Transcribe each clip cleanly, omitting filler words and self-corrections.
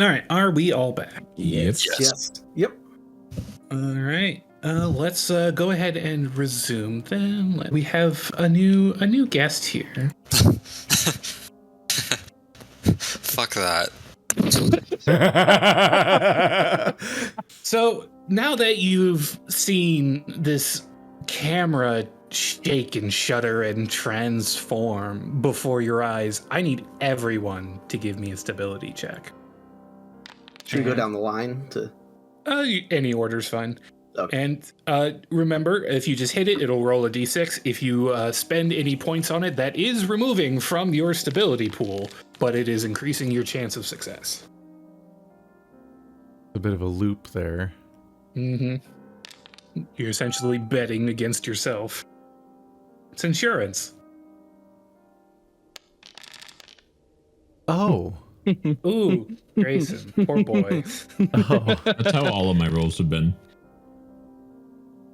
All right, are we all back? Yes. Yep. All right, let's go ahead and resume then. We have a new guest here. Fuck that. So now that you've seen this camera shake and shudder and transform before your eyes, I need everyone to give me a stability check. Should we go down the line to? Any order's fine. Okay. And remember, if you just hit it, it'll roll a d6. If you spend any points on it, that is removing from your stability pool, but it is increasing your chance of success. A bit of a loop there. Mm-hmm. You're essentially betting against yourself. It's insurance. Oh. Ooh, Grayson, poor boy. Oh. That's how all of my rolls have been.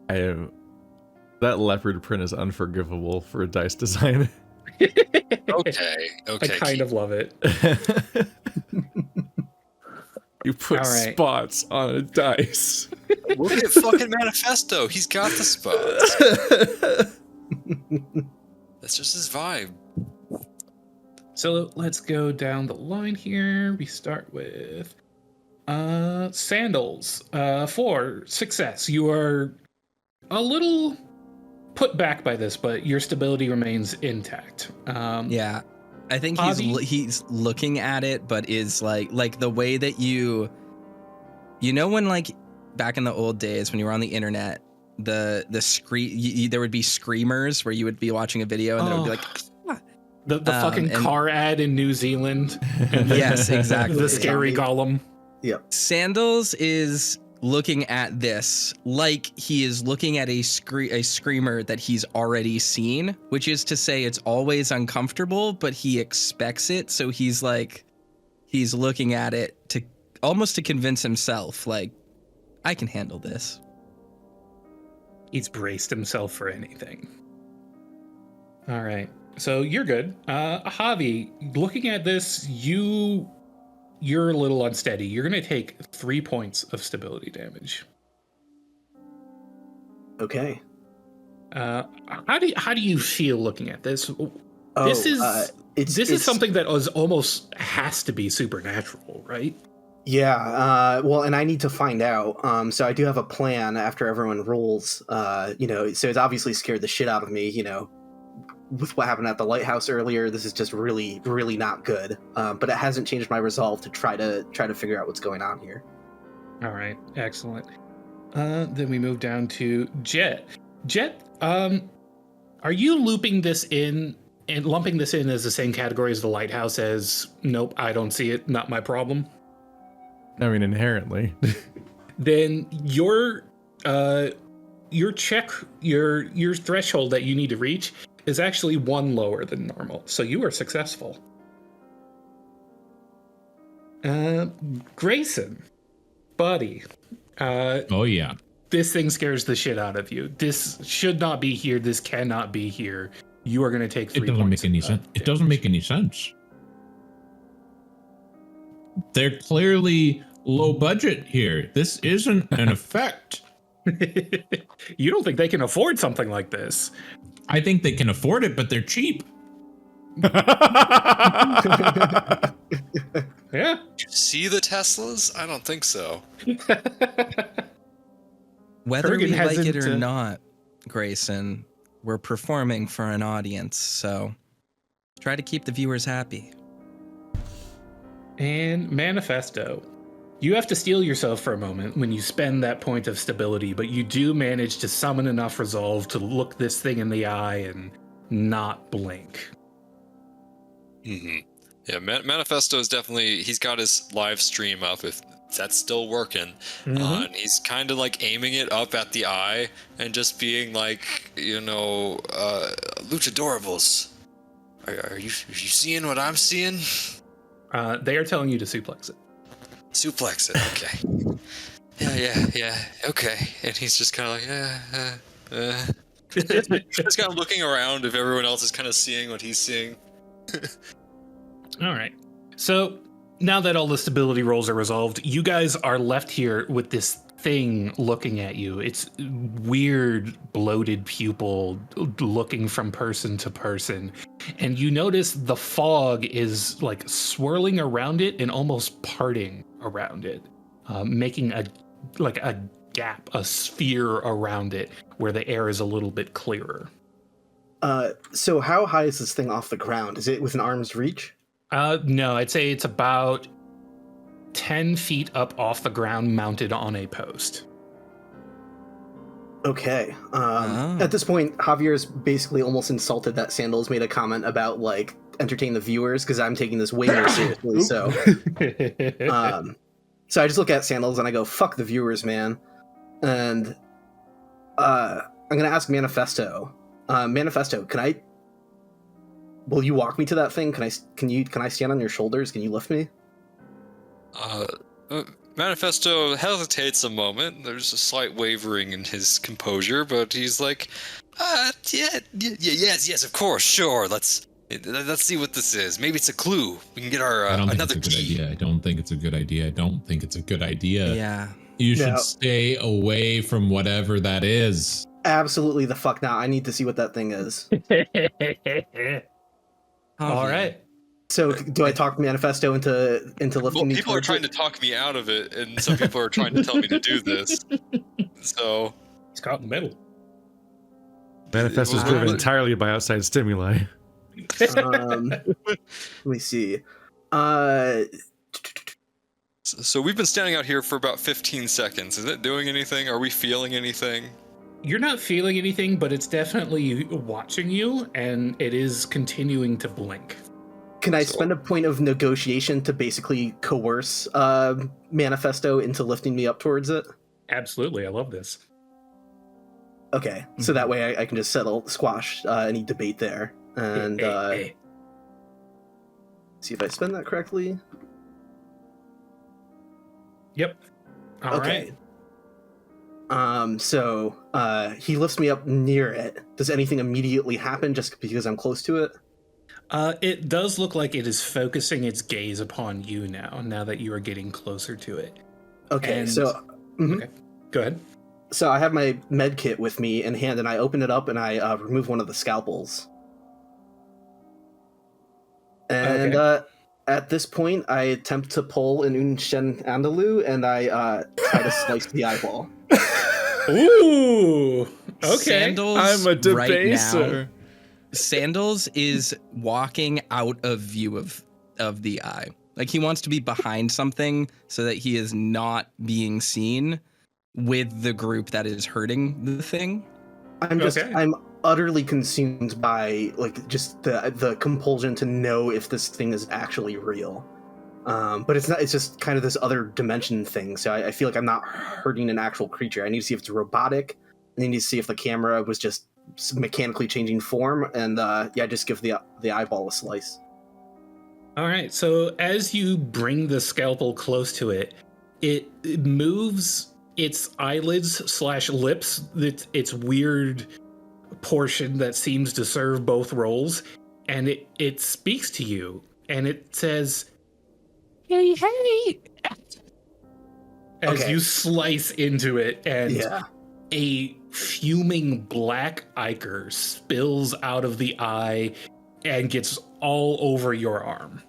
That leopard print is unforgivable for a dice design. Okay. I kind of love it. You put All right. spots on a dice. Look at fucking Manifesto. He's got the spots. That's just his vibe. So let's go down the line here. We start with Sandals. For success, you are a little put back by this, but your stability remains intact. Yeah, I think he's looking at it, but is like the way that you know when like back in the old days when you were on the internet, there would be screamers where you would be watching a video and there would be like. The fucking car ad in New Zealand. And Yes, exactly. The scary golem. Yep. Sandals is looking at this like he is looking at a screamer that he's already seen, which is to say it's always uncomfortable, but he expects it. So he's looking at it to almost to convince himself, like, I can handle this. He's braced himself for anything. All right. So you're good. Javi, looking at this, you're a little unsteady. You're going to take 3 points of stability damage. Okay. How do you feel looking at this? This is something that almost has to be supernatural, right? Yeah. Well, and I need to find out. So I do have a plan after everyone rolls. So it's obviously scared the shit out of me. With what happened at the lighthouse earlier, this is just really, really not good. But it hasn't changed my resolve to try to figure out what's going on here. All right, excellent. Then we move down to Jet. Jet, are you looping this in and lumping this in as the same category as the lighthouse? As nope, I don't see it, not my problem. I mean, inherently. Then your check, your threshold that you need to reach is actually 1 lower than normal, so you are successful. Grayson, buddy. Oh yeah. This thing scares the shit out of you. This should not be here. This cannot be here. You are going to take 3 It doesn't points. make any sense. It doesn't make any sense. They're clearly low budget here. This isn't an effect. You don't think they can afford something like this? I think they can afford it, but they're cheap. Yeah. See the Teslas? I don't think so. Whether Kurgan we like it hasn't, or not, Grayson, we're performing for an audience, so try to keep the viewers happy. And Manifesto. You have to steel yourself for a moment when you spend that point of stability, but you do manage to summon enough resolve to look this thing in the eye and not blink. Mm-hmm. Yeah, Manifesto is definitely, he's got his live stream up, if that's still working. And he's kind of like aiming it up at the eye and just being like, luchadorables. Are you seeing what I'm seeing? They are telling you to suplex it. Suplex it, okay. Yeah, okay. And he's just kind of like, Just kind of looking around if everyone else is kind of seeing what he's seeing. All right. So now that all the stability rolls are resolved, you guys are left here with this thing looking at you. It's weird, bloated pupil looking from person to person. And you notice the fog is like swirling around it and almost parting around it, making a gap, a sphere around it where the air is a little bit clearer. So how high is this thing off the ground? Is it within arm's reach? No, I'd say it's about 10 feet up off the ground, mounted on a post. Okay. At this point, Javier's basically almost insulted that Sandals made a comment about, like, entertain the viewers, because I'm taking this way more seriously, so... So I just look at Sandals and I go, fuck the viewers, man. And I'm gonna ask Manifesto. Manifesto, will you walk me to that thing? Can I stand on your shoulders? Can you lift me? Manifesto hesitates a moment. There's a slight wavering in his composure, but he's like, yes, of course, sure. Let's see what this is. Maybe it's a clue. We can get our another key. I don't think it's a good idea. Yeah. You should stay away from whatever that is. Absolutely the fuck not. I need to see what that thing is. All right. So do I talk Manifesto into lifting me? People are trying to talk me out of it, and some people are trying to tell me to do this. So it's caught in the middle. Manifesto is driven entirely by outside stimuli. Let me see. So we've been standing out here for about 15 seconds. Is it doing anything? Are we feeling anything? You're not feeling anything, but it's definitely watching you, and it is continuing to blink. Can I spend a point of negotiation to basically coerce Manifesto into lifting me up towards it? Absolutely, I love this. Okay, so that way I can just squash any debate there. And see if I spend that correctly. Yep. All right. So he lifts me up near it. Does anything immediately happen just because I'm close to it? It does look like it is focusing its gaze upon you now that you are getting closer to it. Okay, And- so... Okay, go ahead. So I have my med kit with me in hand, and I open it up and I remove one of the scalpels. And at this point, I attempt to pull an Unshen Andalou, and I try to slice the eyeball. Ooh! Okay. Sandals I'm a right debaser. now, Sandals is walking out of view of the eye. Like, he wants to be behind something so that he is not being seen with the group that is hurting the thing. I'm utterly consumed by, like, just the compulsion to know if this thing is actually real. But it's not. It's just kind of this other dimension thing. So I feel like I'm not hurting an actual creature. I need to see if it's robotic. I need to see if the camera was just mechanically changing form. And just give the eyeball a slice. All right. So as you bring the scalpel close to it, it moves its eyelids / lips. Its weird portion that seems to serve both roles, and it speaks to you, and it says, "Hey, hey!" As you slice into it, and a fuming black ichor spills out of the eye and gets all over your arm.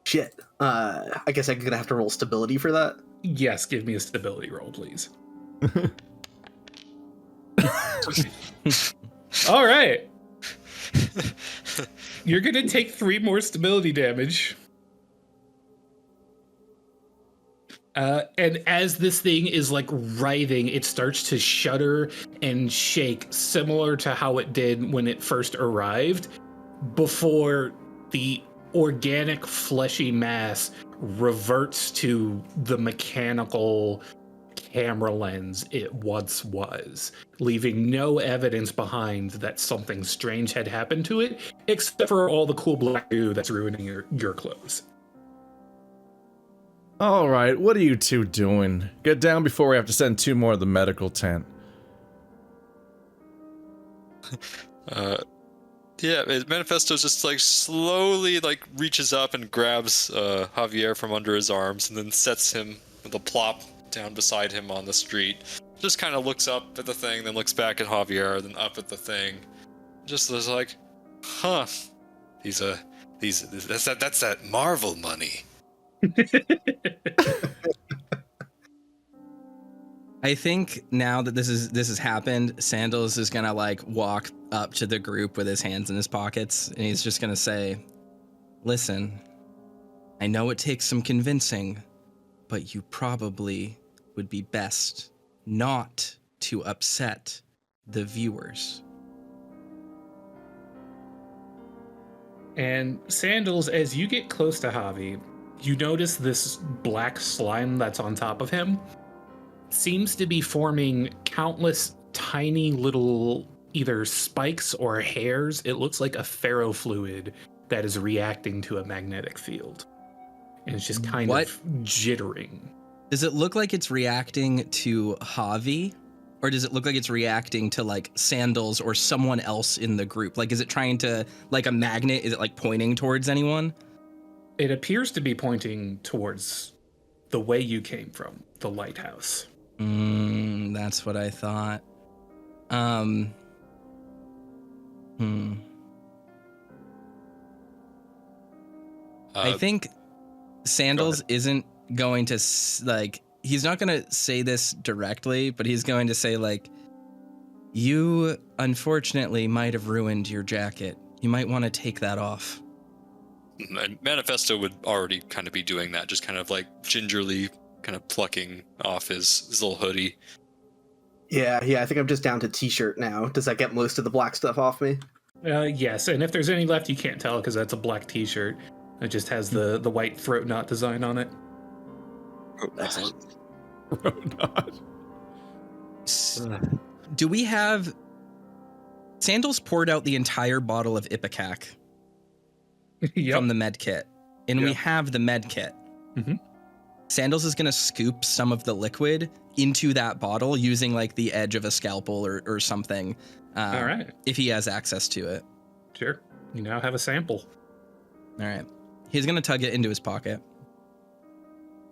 Shit. I guess I'm gonna have to roll stability for that. Yes, give me a stability roll, please. All right. You're gonna take 3 more stability damage. And as this thing is like writhing, it starts to shudder and shake, similar to how it did when it first arrived, before the organic fleshy mass reverts to the mechanical camera lens it once was, leaving no evidence behind that something strange had happened to it, except for all the cool black goo that's ruining your clothes. All right, what are you two doing? Get down before we have to send 2 more to the medical tent. Yeah, Manifesto's just like slowly like reaches up and grabs Javier from under his arms and then sets him with a plop down beside him on the street. Just kind of looks up at the thing, then looks back at Javier, then up at the thing. Just is like, huh? That's that Marvel money. I think now that this has happened, Sandals is gonna like walk up to the group with his hands in his pockets, and he's just gonna say, "Listen, I know it takes some convincing, but you probably would be best not to upset the viewers." And Sandals, as you get close to Javi, you notice this black slime that's on top of him seems to be forming countless tiny little either spikes or hairs. It looks like a ferrofluid that is reacting to a magnetic field. And it's just kind of jittering. Does it look like it's reacting to Javi? Or does it look like it's reacting to like Sandals or someone else in the group? Like, is it trying to, like a magnet, is it like pointing towards anyone? It appears to be pointing towards the way you came from, the lighthouse. That's what I thought. I think Sandals isn't going to like, he's not going to say this directly, but he's going to say like, you unfortunately might have ruined your jacket. You might want to take that off. And Manifesto would already kind of be doing that, just kind of like gingerly kind of plucking off his little hoodie. Yeah, I think I'm just down to t-shirt now. Does that get most of the black stuff off me? Yes, and if there's any left, you can't tell because that's a black t-shirt. It just has the white throat knot design on it. Excellent. Do we have... Sandals poured out the entire bottle of Ipecac from the med kit, and we have the med kit. Mm-hmm. Sandals is going to scoop some of the liquid into that bottle using like the edge of a scalpel or something. All right. If he has access to it. Sure. You now have a sample. All right. He's going to tug it into his pocket.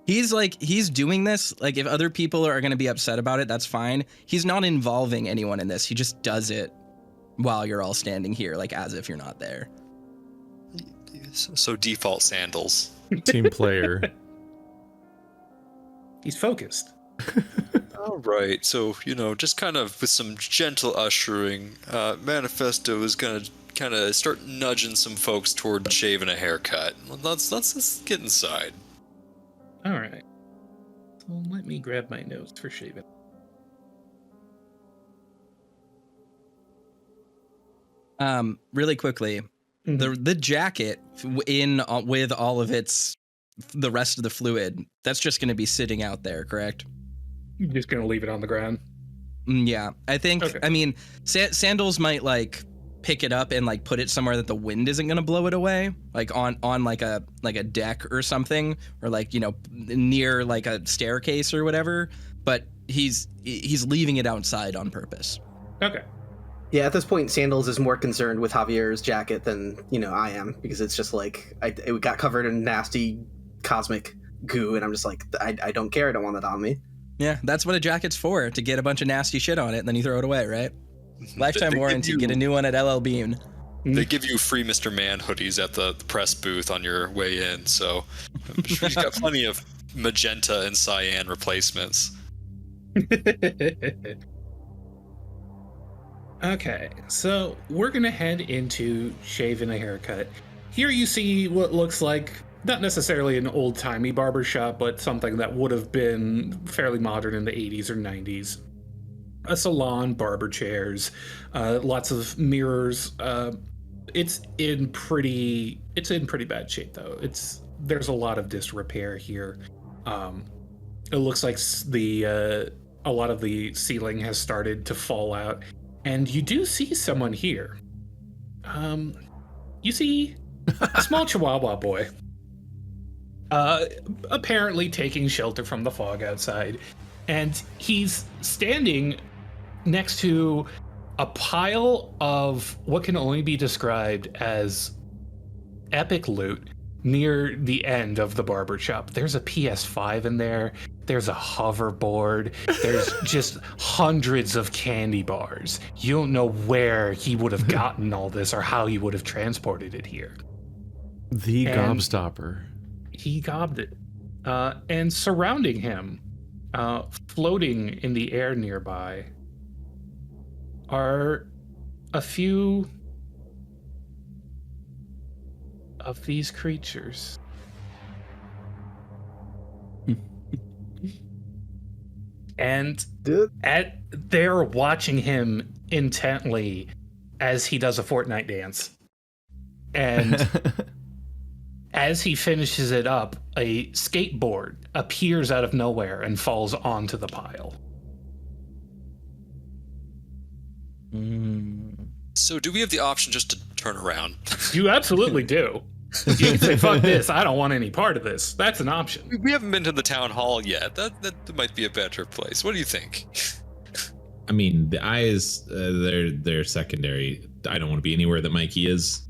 He's doing this. Like if other people are going to be upset about it, that's fine. He's not involving anyone in this. He just does it while you're all standing here, like as if you're not there. So default Sandals. Team player. He's focused. All right, so just kind of with some gentle ushering, Manifesto is gonna kind of start nudging some folks toward shaving a haircut. Let's just get inside. All right. So let me grab my notes for shaving. Really quickly, the jacket with all of the rest of the fluid, that's just going to be sitting out there, correct? You're just going to leave it on the ground? Yeah, I think, okay. I mean, Sandals might like pick it up and like put it somewhere that the wind isn't going to blow it away, like on like a deck or something, or like, near like a staircase or whatever, but he's leaving it outside on purpose. Okay. Yeah, at this point, Sandals is more concerned with Javier's jacket than, I am, because it's just like, it got covered in nasty cosmic goo, and I'm just like, I don't care, I don't want that on me. Yeah, that's what a jacket's for, to get a bunch of nasty shit on it, and then you throw it away, right? Lifetime warranty, get a new one at LL Bean. They give you free Mr. Man hoodies at the press booth on your way in, so I'm sure you've got plenty of magenta and cyan replacements. Okay, so we're gonna head into shaving a haircut. Here you see what looks like not necessarily an old-timey barbershop, but something that would have been fairly modern in the 80s or 90s. A salon, barber chairs, lots of mirrors. It's in pretty bad shape though. There's a lot of disrepair here. It looks like a lot of the ceiling has started to fall out. And you do see someone here. You see a small Chihuahua boy. Apparently taking shelter from the fog outside. And he's standing next to a pile of what can only be described as epic loot near the end of the barber shop. There's a PS5 in there. There's a hoverboard. There's just hundreds of candy bars. You don't know where he would have gotten all this or how he would have transported it here. The And gobstopper. he gobbed it. And surrounding him, floating in the air nearby, are a few of these creatures. And they're watching him intently as he does a Fortnite dance. And as he finishes it up, a skateboard appears out of nowhere and falls onto the pile. So do we have the option just to turn around? You absolutely do. You can say, fuck this, I don't want any part of this. That's an option. We haven't been to the town hall yet. That might be a better place. What do you think? I mean, the eyes, they're secondary. I don't want to be anywhere that Mikey is.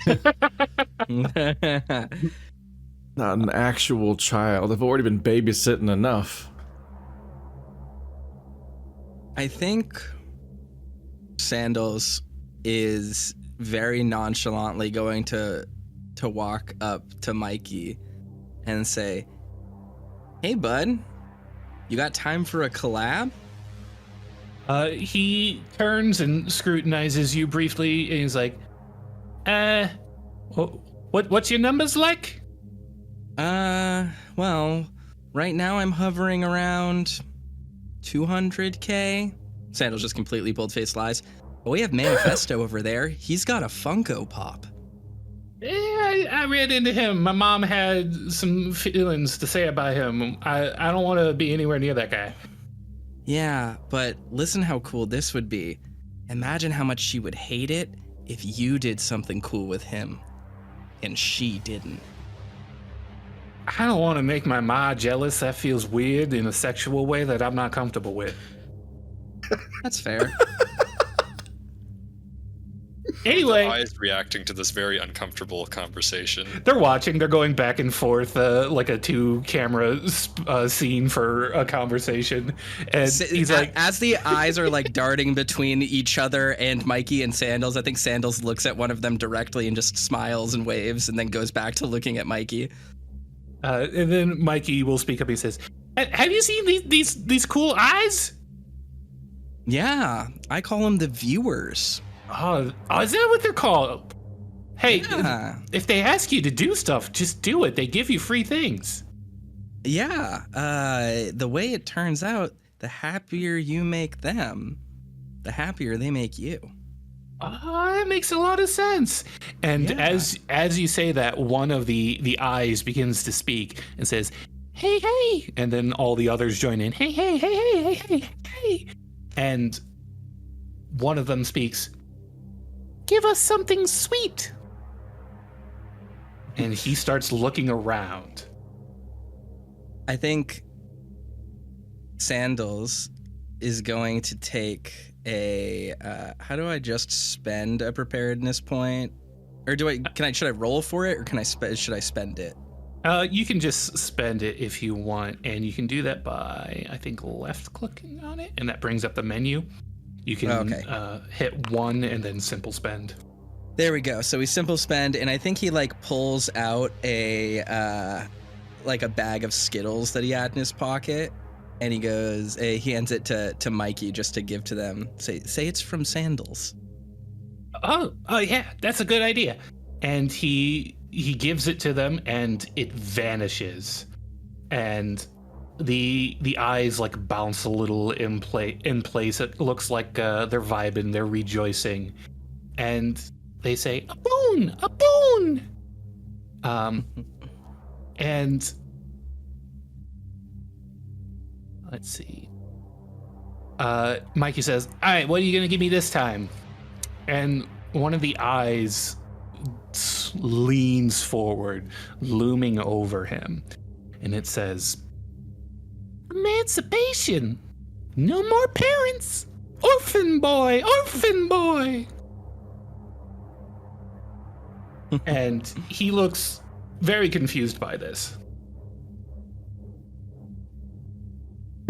Not an actual child. I've already been babysitting enough. I think Sandals is very nonchalantly going to walk up to Mikey and say, "Hey, bud, you got time for a collab?" He turns and scrutinizes you briefly, and he's like, what's your numbers like? Well, right now I'm hovering around 200K. Sandals just completely bold-faced lies. But we have Manifesto over there. He's got a Funko Pop. Yeah, I ran into him. My mom had some feelings to say about him. I don't want to be anywhere near that guy. Yeah, but listen how cool this would be. Imagine how much she would hate it if you did something cool with him and she didn't. I don't want to make my ma jealous. That feels weird in a sexual way that I'm not comfortable with. That's fair. Anyway, Eyes reacting to this very uncomfortable conversation. they're watching. They're going back and forth like a two-camera scene for a conversation. And he's like, as the eyes are like darting between each other and Mikey and Sandals, I think Sandals looks at one of them directly and just smiles and waves and then goes back to looking at Mikey. and then Mikey will speak up. He says, "Have you seen these cool eyes?" Yeah, I call them the viewers. Oh, is that what they're called? Hey, Yeah. if they ask you to do stuff, just do it. They give you free things. Yeah, the way it turns out, the happier you make them, the happier they make you. That makes a lot of sense. And Yeah. as you say that, one of the eyes begins to speak and says, "Hey, hey," and then all the others join in. Hey, hey, hey, hey, hey, hey, hey. And one of them speaks, "Give us something sweet." And he starts looking around. I think Sandals is going to take a how do I just spend a preparedness point? Or should I roll for it, or should I spend it? You can just spend it if you want, and you can do that by, I think, left clicking on it, and that brings up the menu. You can hit 1 and then simple spend. There we go. So we simple spend, and I think he like pulls out a bag of Skittles that he had in his pocket, and he goes, he hands it to Mikey just to give to them. Say it's from Sandals. Oh yeah, that's a good idea. And he gives it to them, and it vanishes, and the eyes like bounce a little in place. It looks like they're vibing, they're rejoicing, and they say, "A boon, a boon." And let's see. Mikey says, "All right, what are you gonna give me this time?" And one of the eyes leans forward, looming over him, and it says, "Emancipation. No more parents. Orphan boy! Orphan boy! And he looks very confused by this.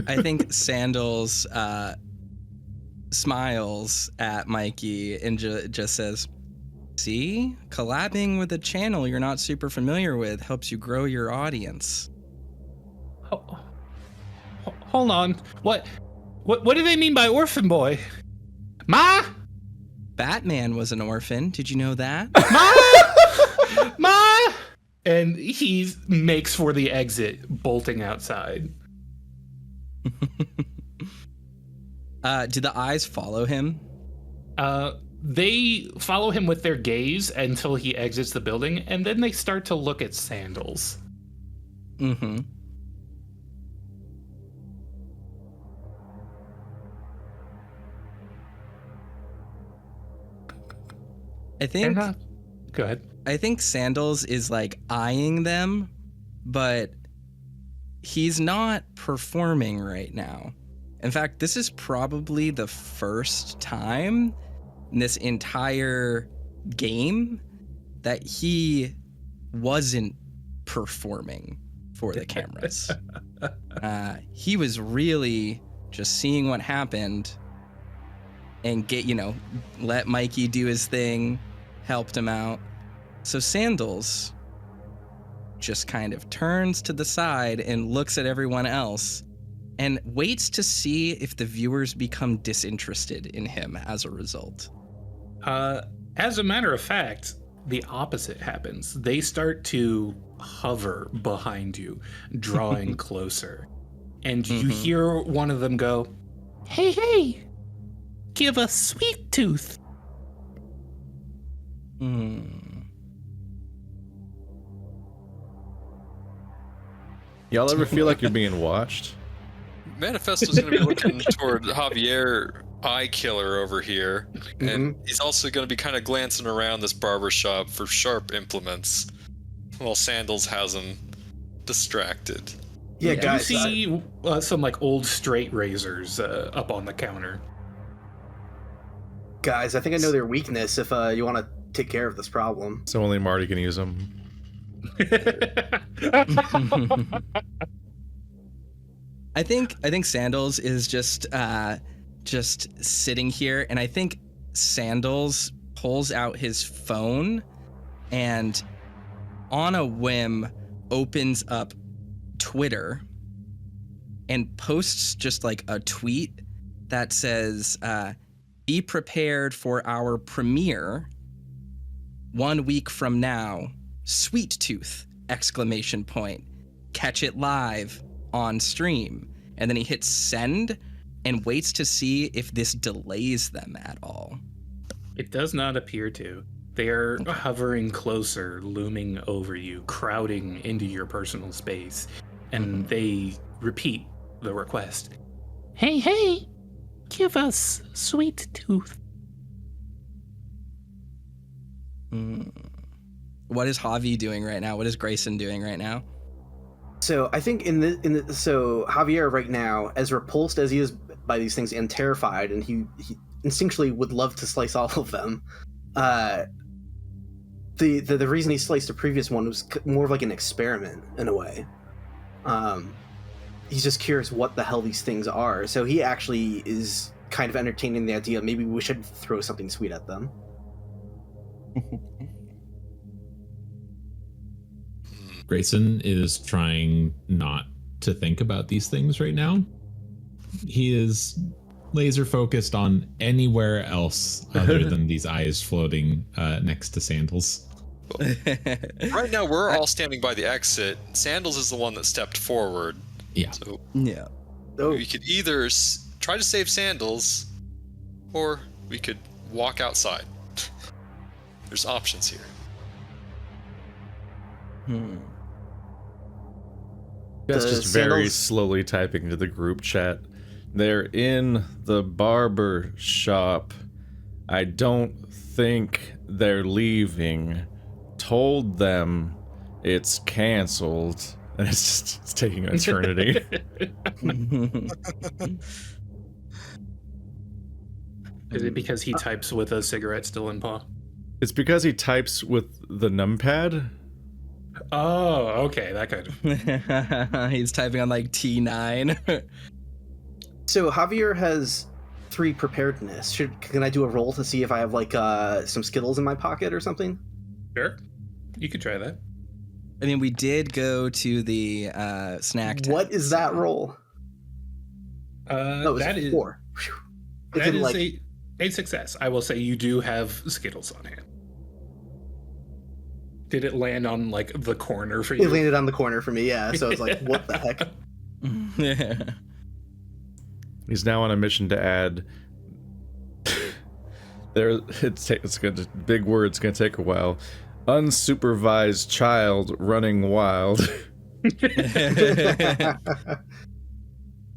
I think Sandals smiles at Mikey and just says, see, collabing with a channel you're not super familiar with helps you grow your audience. Hold on. What do they mean by orphan boy? Ma? Batman was an orphan. Did you know that? Ma! Ma! And he makes for the exit, bolting outside. Do the eyes follow him? They follow him with their gaze until he exits the building, and then they start to look at Sandals. Mm-hmm. I think Go ahead. I think Sandals is like eyeing them, but he's not performing right now. In fact, this is probably the first time in this entire game that he wasn't performing for the cameras. He was really just seeing what happened and let Mikey do his thing, helped him out. So Sandals just kind of turns to the side and looks at everyone else and waits to see if the viewers become disinterested in him as a result. As a matter of fact, the opposite happens. They start to hover behind you, drawing closer. And you hear one of them go, hey, give us sweet tooth. Y'all ever feel like you're being watched? Manifesto's going to be looking toward Javier Eye Killer over here, and he's also going to be kind of glancing around this barber shop for sharp implements, while Sandals has him distracted. Yeah, guys. You see some like old straight razors up on the counter. Guys, I think I know their weakness if you want to take care of this problem. So only Marty can use them. I think Sandals is just sitting here, and I think Sandals pulls out his phone and on a whim opens up Twitter and posts just like a tweet that says, be prepared for our premiere 1 week from now, Sweet Tooth, ! Catch it live on stream. And then he hits send and waits to see if this delays them at all. It does not appear to. They are hovering closer, looming over you, crowding into your personal space. And they repeat the request. Hey, give us sweet tooth. What is Javi doing right now? What is Grayson doing right now? So I think so Javier right now, as repulsed as he is by these things and terrified, and he instinctually would love to slice all of them. The reason he sliced the previous one was more of like an experiment in a way. He's just curious what the hell these things are. So he actually is kind of entertaining the idea maybe we should throw something sweet at them. Grayson is trying not to think about these things right now. He is laser focused on anywhere else other than these eyes floating next to Sandals. Right now, we're all standing by the exit. Sandals is the one that stepped forward. Yeah. So Yeah. we could either try to save Sandals, or we could walk outside. There's options here. That's The just very Sandals- slowly typing to the group chat. They're in the barber shop. I don't think they're leaving. Told them it's canceled. And it's taking an eternity. Is it because he types with a cigarette still in paw? It's because he types with the numpad. Oh, okay, that kind of. He's typing on like T9. So Javier has 3 preparedness. Can I do a roll to see if I have like some Skittles in my pocket or something? Sure, you could try that. I mean, we did go to the snack tent. What is that roll? That is 4. Whew. that Is it is like a success. I will say you do have Skittles on hand. Did it land on like the corner for you? it landed on the corner for me? Yeah. So I was like, what the heck? He's now on a mission to add. It's gonna big words. Gonna take a while. Unsupervised child running wild.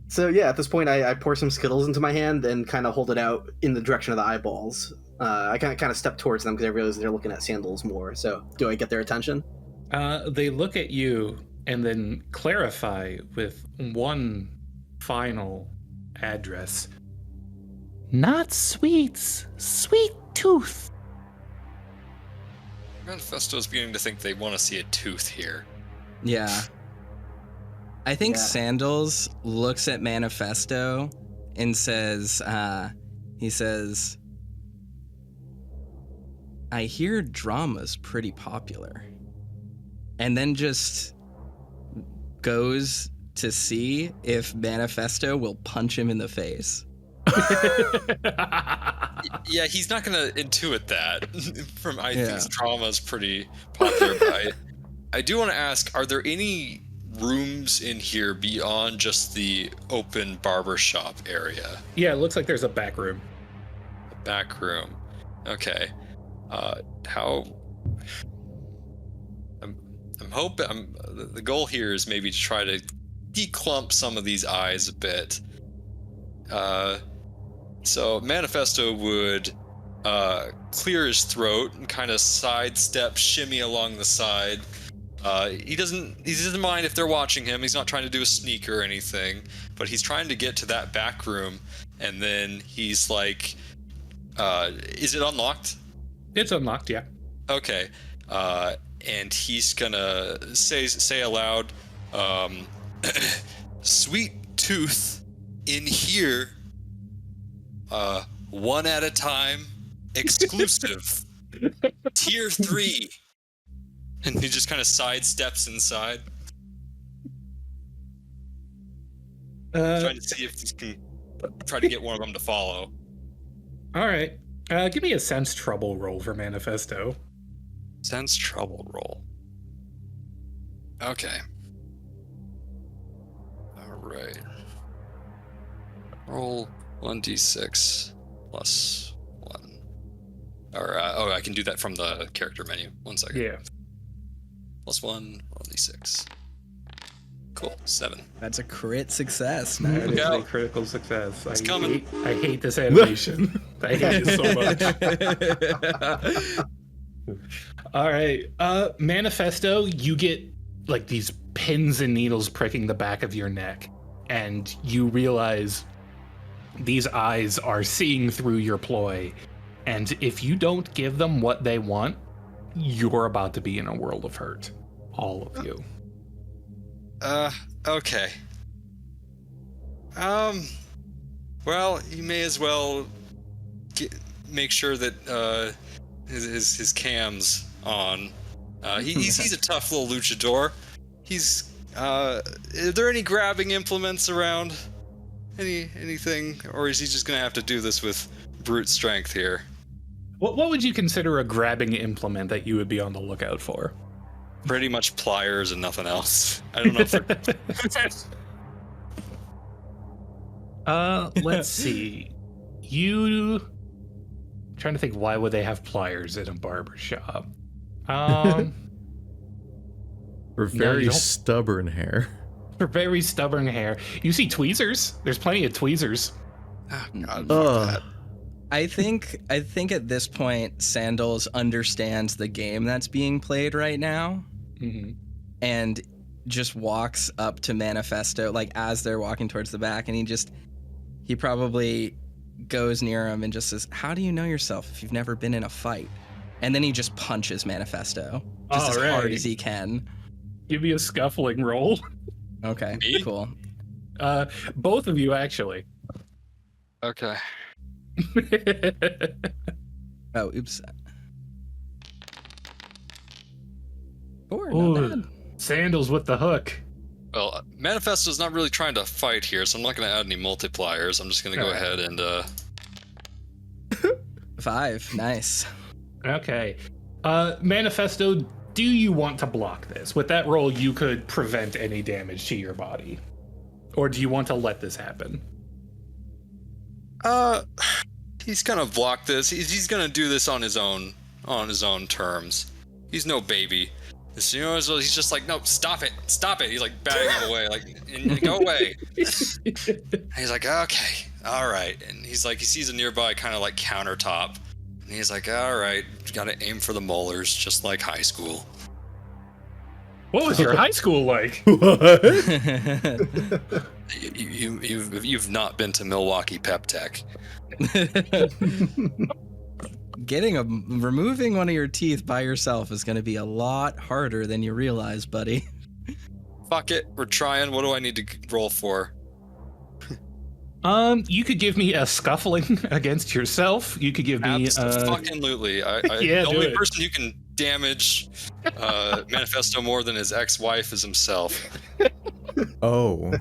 So yeah, at this point, I pour some Skittles into my hand and kind of hold it out in the direction of the eyeballs. I kind of step towards them because I realize they're looking at Sandals more. So do I get their attention? They look at you and then clarify with one final address. Not sweets, sweet tooth. Manifesto's beginning to think they want to see a tooth here. Yeah. I think Yeah. Sandals looks at Manifesto and says, he says, I hear drama's pretty popular. And then just goes to see if Manifesto will punch him in the face. Yeah, he's not gonna intuit that. I Yeah. think drama's pretty popular. But I do want to ask: are there any rooms in here beyond just the open barber shop area? Yeah, it looks like there's a back room. The back room. Okay. How? I'm hoping. The goal here is maybe to try to declump some of these eyes a bit. So Manifesto would clear his throat and kind of sidestep, shimmy along the side. He doesn't mind if they're watching him. He's not trying to do a sneak or anything, but he's trying to get to that back room. And then he's like, "Is it unlocked?" It's unlocked, yeah. Okay. And he's gonna say aloud, "Sweet tooth in here. One at a time, exclusive, tier 3." And he just kind of sidesteps inside, trying to see if he can try to get one of them to follow. All right. Give me a sense trouble roll for Manifesto. Sense trouble roll. Okay. All right. Roll 1d6 plus 1. Or, I can do that from the character menu. 1 second. Yeah. Plus 1, 1d6. Cool, 7. That's a crit success. That Man. is out. a critical success. It's coming. I hate this animation. I hate it so much. All right. Manifesto, you get like these pins and needles pricking the back of your neck, and you realize these eyes are seeing through your ploy, and if you don't give them what they want, you're about to be in a world of hurt. All of you. Okay. Well, you may as well make sure that his cam's on. He's a tough little luchador. Are there any grabbing implements around? Anything, or is he just gonna have to do this with brute strength here? What would you consider a grabbing implement that you would be on the lookout for? Pretty much pliers and nothing else. I don't know if they're... Let's see. I'm trying to think, why would they have pliers in a barber shop? For very you don't- stubborn hair. For very stubborn hair. You see tweezers? There's plenty of tweezers. Oh, God, fuck Ugh. that. I think at this point, Sandals understands the game that's being played right now. Mm-hmm. And just walks up to Manifesto, like as they're walking towards the back, and he probably goes near him and just says, "How do you know yourself if you've never been in a fight?" And then he just punches Manifesto just as hard as he can. Give me a scuffling roll. Okay, Me? cool. Both of you, actually. Okay. Oh, oops. 4, not Ooh, bad. Sandals with the hook. Well, Manifesto's not really trying to fight here, so I'm not going to add any multipliers. I'm just going to go ahead and 5, nice. Okay. Manifesto, do you want to block this? With that roll, you could prevent any damage to your body. Or do you want to let this happen? he's gonna block this. He's gonna do this on his own terms. He's no baby. So, you know, so he's just like, no, stop it. He's like batting him away, like, go away. And he's like, okay, all right. And he's like, he sees a nearby kind of like countertop, and he's like, all right, gotta aim for the molars, just like high school. What was your high school like? What? You've not been to Milwaukee Pep Tech. Removing one of your teeth by yourself is going to be a lot harder than you realize, buddy. Fuck it, we're trying. What do I need to roll for? You could give me a scuffling against yourself. You could give me fucking lootly. Yeah, the only it. person who can damage Manifesto more than his ex-wife is himself. Oh.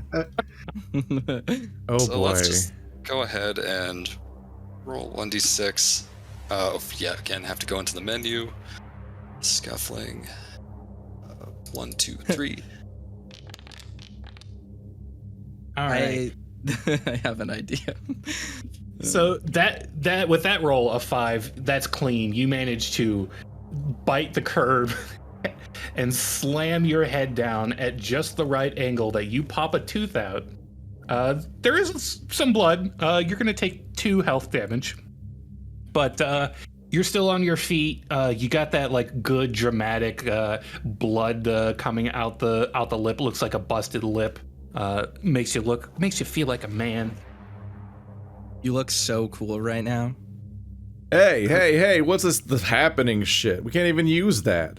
Oh So boy. let's just go ahead and roll 1d6. Yeah, again, have to go into the menu. Scuffling. 1, 2, 3. All right. I have an idea. So that with that roll of 5, that's clean. You manage to bite the curb and slam your head down at just the right angle that you pop a tooth out. There is some blood. You're gonna take 2 health damage, but you're still on your feet. You got that like good dramatic blood coming out the lip. Looks like a busted lip. Makes you feel like a man. You look so cool right now. Hey, what's this happening shit? We can't even use that.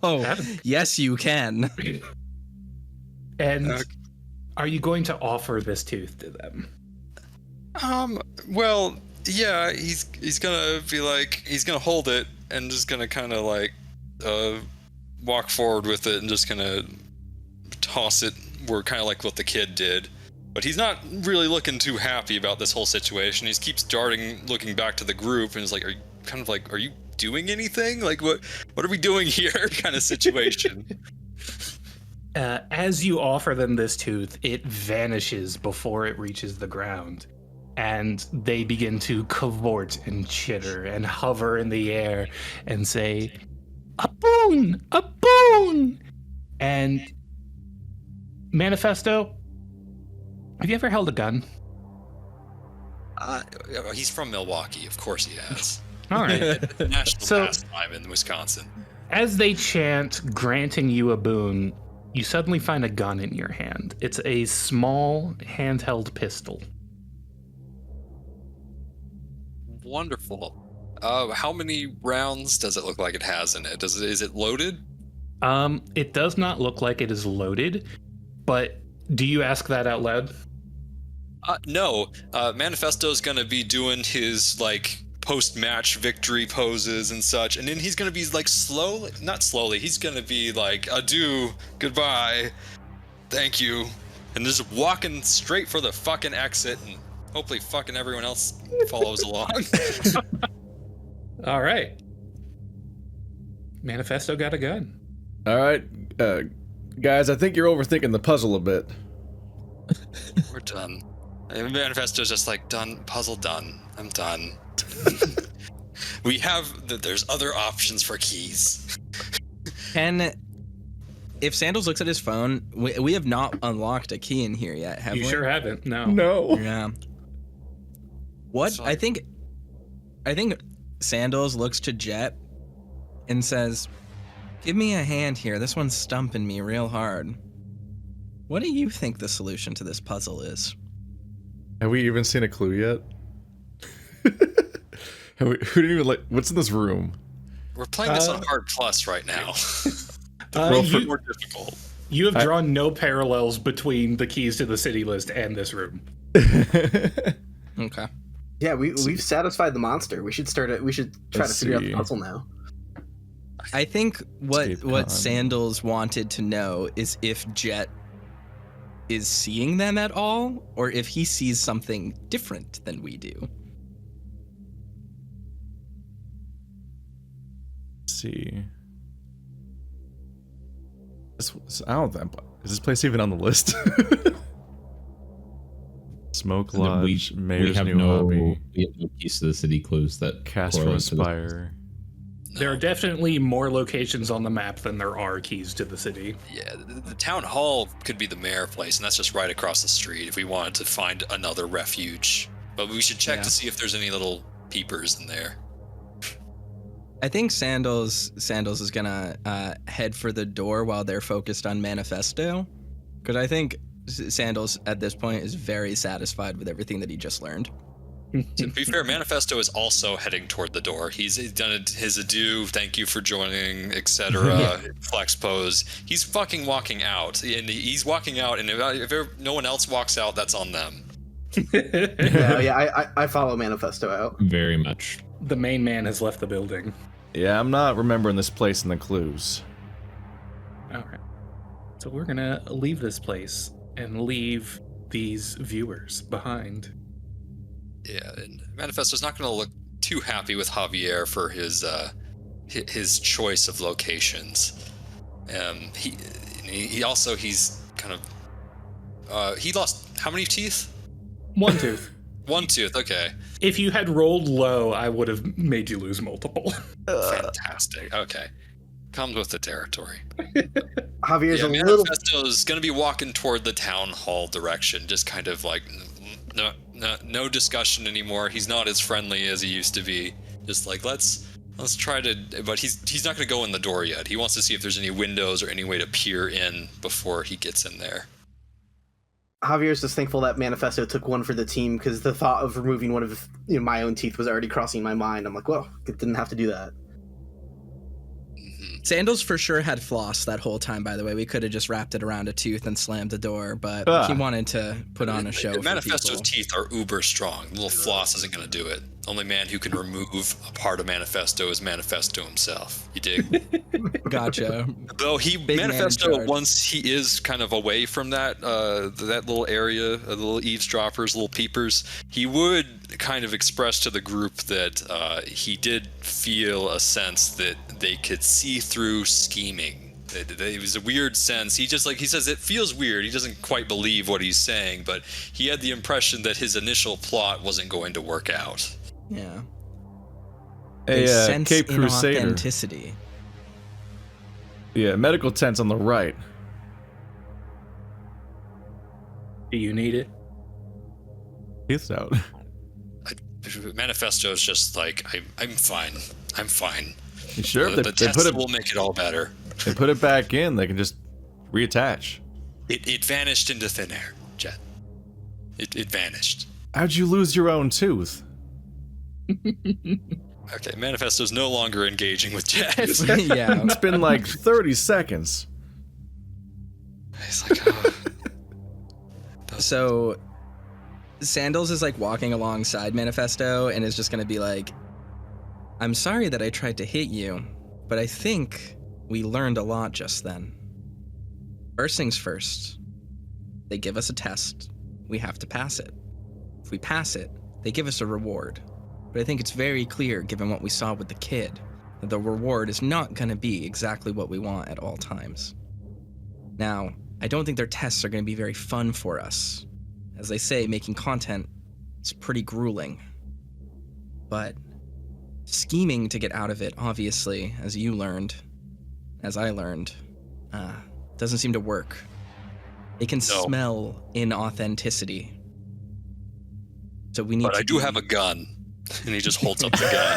Oh, yes, you can. And are you going to offer this tooth to them? Well, yeah, he's gonna be like, he's gonna hold it and just gonna kind of like walk forward with it and just gonna toss it where kind of like what the kid did. But he's not really looking too happy about this whole situation. He keeps darting, looking back to the group, and is like, are you doing anything? Like, what are we doing here? Kind of situation. As you offer them this tooth, it vanishes before it reaches the ground, and they begin to cavort and chitter and hover in the air and say, "A boon! A boon!" And Manifesto, have you ever held a gun? He's from Milwaukee, of course he has. All right. It's a national So- pastime in Wisconsin. As they chant, granting you a boon, you suddenly find a gun in your hand. It's a small handheld pistol. Wonderful. How many rounds does it look like it has in it? Is it loaded? It does not look like it is loaded, but do you ask that out loud? No. Manifesto's gonna be doing his like post-match victory poses and such, and then he's gonna be like not slowly, he's gonna be like, adieu, goodbye, thank you, and just walking straight for the fucking exit, and hopefully fucking everyone else follows along. All right. Manifesto got a gun. All right, guys, I think you're overthinking the puzzle a bit. We're done. And Manifesto's just like, done, puzzle done, I'm done. There's other options for keys. If Sandals looks at his phone, we have not unlocked a key in here yet, have we? You sure haven't. No. No. Yeah. What? So- I think Sandals looks to Jet and says, "Give me a hand here. This one's stumping me real hard. What do you think the solution to this puzzle is?" Have we even seen a clue yet? Who didn't even like? What's in this room? We're playing this on hard plus right now. More difficult. You have drawn no parallels between the keys to the city list and this room. Okay. Yeah, we've satisfied the monster. We should start it. We should try to figure out the puzzle now. I think Escape what con. Sandals wanted to know is if Jet is seeing them at all, or if he sees something different than we do. Let's see. I don't think. Is this place even on the list? Smoke Lodge, Mayor's New Hobby, we have no keys to the city clues that Cast from correlate to this. Aspire. There are definitely more locations on the map than there are keys to the city. Yeah, the town hall could be the mayor place, and that's just right across the street if we wanted to find another refuge. But we should check to see if there's any little peepers in there. I think Sandals is gonna head for the door while they're focused on Manifesto, because I think Sandals at this point is very satisfied with everything that he just learned. To be fair, Manifesto is also heading toward the door. He's done his adieu, thank you for joining, etc. Flex pose. He's fucking walking out, and he's walking out. And if no one else walks out, that's on them. I follow Manifesto out. Very much. The main man has left the building. Yeah, I'm not remembering this place in the clues. All right. So we're gonna leave this place and leave these viewers behind. Yeah, and Manifesto's not going to look too happy with Javier for his choice of locations. He's kind of he lost how many teeth? One tooth. One tooth. Okay. If you had rolled low, I would have made you lose multiple. Fantastic. Okay. Comes with the territory. Javier's Yeah, a little. Manifesto's going to be walking toward the town hall direction, just kind of like no discussion anymore. He's not as friendly as he used to be. Just like let's try to. But he's not going to go in the door yet. He wants to see if there's any windows or any way to peer in before he gets in there. Javier's just thankful that Manifesto took one for the team, because the thought of removing one of my own teeth was already crossing my mind. I'm like, well, it didn't have to do that. Sandals for sure had floss that whole time, by the way. We could have just wrapped it around a tooth and slammed the door, but he wanted to put on a show for Manifesto's people. teeth are uber strong. Little floss isn't going to do it. Only man who can remove a part of Manifesto is Manifesto himself. You dig? Gotcha. Though Big man in Manifesto, charge. once he is kind of away from that little area, the little eavesdroppers, little peepers, he would kind of express to the group that he did feel a sense that they could see through scheming. It was a weird sense. He says it feels weird. He doesn't quite believe what he's saying, but he had the impression that his initial plot wasn't going to work out. Yeah. Hey, They sense Cape Crusader. inauthenticity. Yeah, medical tent's on the right. Do you need it? Teeth's out. Manifesto's just like, I'm fine. I'm fine. You sure? If The they test put it, will make it all better. they put it back in, they can just reattach. It vanished into thin air, Jet. It vanished. How'd you lose your own tooth? Okay, Manifesto's no longer engaging with Jet. Yeah. It's been like 30 seconds. He's like, oh. So Sandals is like walking alongside Manifesto and is just gonna be like, I'm sorry that I tried to hit you, but I think we learned a lot just then. First things first, they give us a test. We have to pass it. If we pass it, they give us a reward. But I think it's very clear, given what we saw with the kid, that the reward is not gonna be exactly what we want at all times. Now, I don't think their tests are going to be very fun for us. As they say, making content is pretty grueling. But scheming to get out of it, obviously, as you learned, as I learned, doesn't seem to work. They can smell inauthenticity. So we need But to I do have a gun. And he just holds up the gun.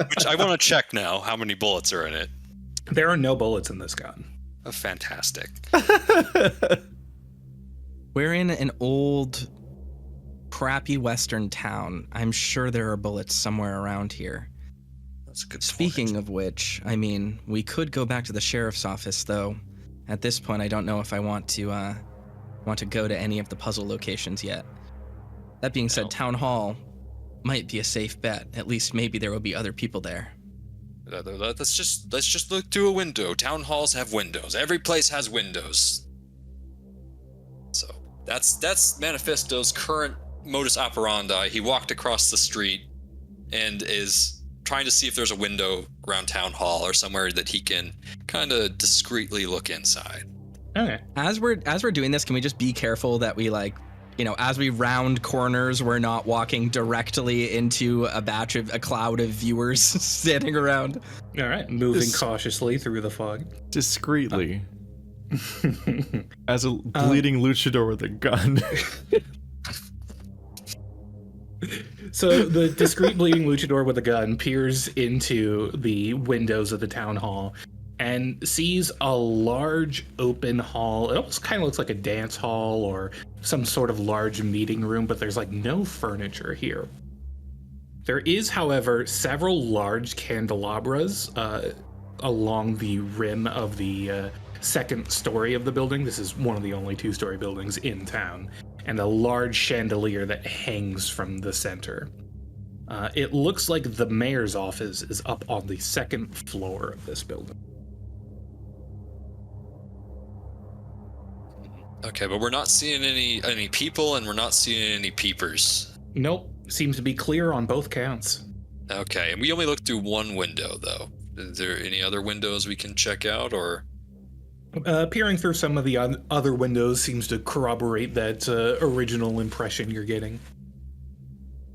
Which I want to check now how many bullets are in it. There are no bullets in this gun. Oh, fantastic. We're in an old, crappy western town. I'm sure there are bullets somewhere around here. That's a good Speaking point. of which, I mean, we could go back to the sheriff's office, though. At this point, I don't know if I want to go to any of the puzzle locations yet. That being said, No. Town Hall might be a safe bet. At least maybe there will be other people there. Let's just look through a window. Town halls have windows. Every place has windows. So that's Manifesto's current modus operandi. He walked across the street and is trying to see if there's a window around Town Hall or somewhere that he can kind of discreetly look inside. Okay. As we're doing this, can we just be careful that we as we round corners, we're not walking directly into a cloud of viewers standing around. All right. Moving This- cautiously through the fog. Discreetly. As a bleeding luchador with a gun. So the discreet bleeding luchador with a gun peers into the windows of the town hall and sees a large open hall. It almost kind of looks like a dance hall or some sort of large meeting room, but there's like no furniture here. There is, however, several large candelabras along the rim of the second story of the building. This is one of the only two-story buildings in town, and a large chandelier that hangs from the center. It looks like the mayor's office is up on the second floor of this building. Okay, but we're not seeing any people, and we're not seeing any peepers. Nope, seems to be clear on both counts. Okay, and we only looked through one window, though. Is there any other windows we can check out, or? Peering through some of the other windows seems to corroborate that original impression you're getting.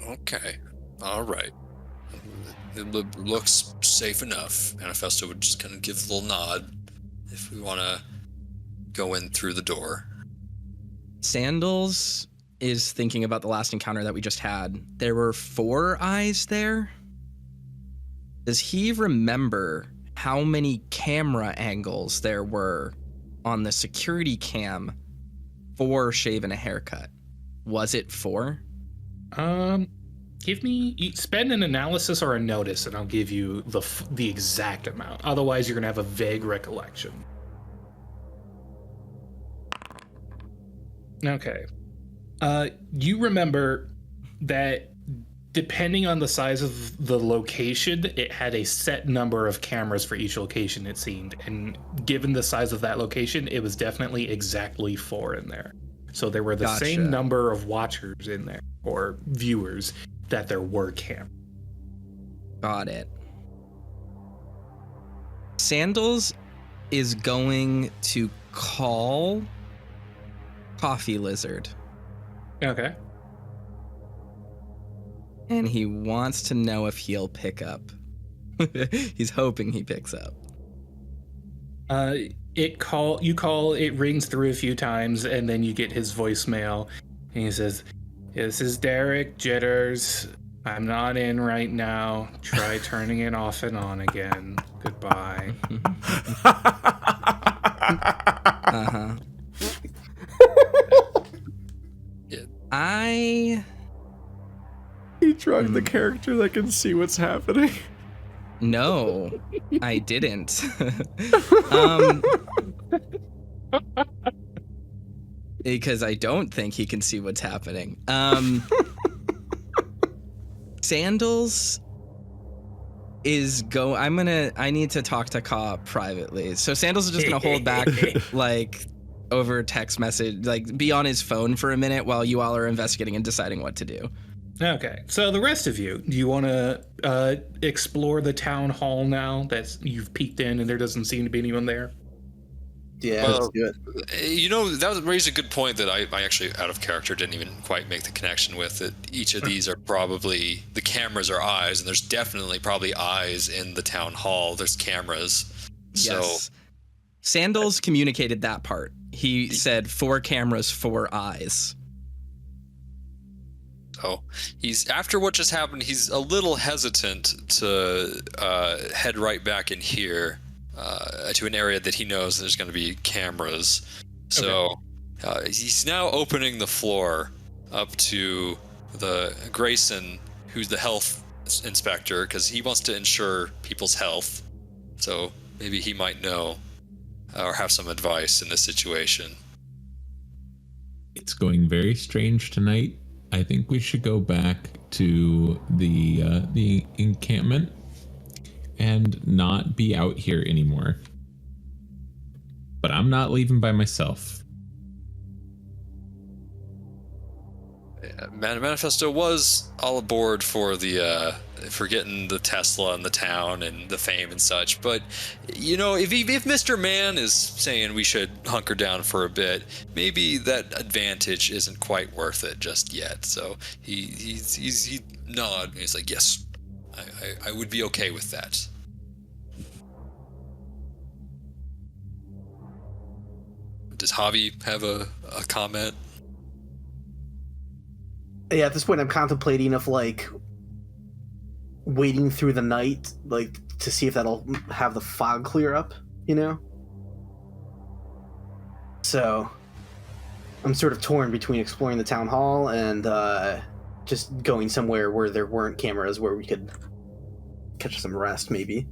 Okay, all right. It looks safe enough. Manifesto would just kind of give a little nod if we want to go in through the door. Sandals is thinking about the last encounter that we just had. There were 4 eyes there. Does he remember how many camera angles there were on the security cam for shaving a haircut? Was it 4? Spend an analysis or a notice, and I'll give you the exact amount. Otherwise, you're gonna have a vague recollection. Okay. You remember that depending on the size of the location, it had a set number of cameras for each location, it seemed. And given the size of that location, it was definitely exactly 4 in there. So there were the Gotcha. same number of watchers in there, or viewers, that there were cameras. Got it. Sandals is going to call Coffee Lizard, Okay. and he wants to know if he'll pick up. He's hoping he picks up. You call, it rings through a few times, and then you get his voicemail, and he says, "This is Derek, Jitters. I'm not in right now. Try turning it off and on again. Goodbye." Uh-huh. Yeah. He drugged the character that can see what's happening. No, I didn't. Because I don't think he can see what's happening. Sandals is I need to talk to Ka privately. So Sandals is just gonna hold back like over text message, like be on his phone for a minute while you all are investigating and deciding what to do. Okay, so the rest of you, do you want to explore the town hall now that you've peeked in and there doesn't seem to be anyone there? Yeah, Well, let's do it. That raised a good point that I actually, out of character, didn't even quite make the connection with. That each of these are probably, the cameras are eyes, and there's definitely probably eyes in the town hall. There's cameras. So, Yes. Sandals communicated that part. He said 4 cameras, 4 eyes. so he's, after what just happened, he's a little hesitant to head right back in here to an area that he knows there's going to be cameras. So He's now opening the floor up to the Grayson, who's the health inspector, because he wants to ensure people's health. So maybe he might know or have some advice in this situation. It's going very strange tonight. I think we should go back to the encampment and not be out here anymore. But I'm not leaving by myself. Manifesto was all aboard for the for getting the Tesla and the town and the fame and such, but you know, if Mr. Man is saying we should hunker down for a bit, maybe that advantage isn't quite worth it just yet. So he nodded and he's like, yes, I would be okay with that. Does Javi have a comment? Yeah, at this point I'm contemplating if like waiting through the night, like to see if that'll have the fog clear up, you know? So I'm sort of torn between exploring the town hall and just going somewhere where there weren't cameras where we could catch some rest maybe.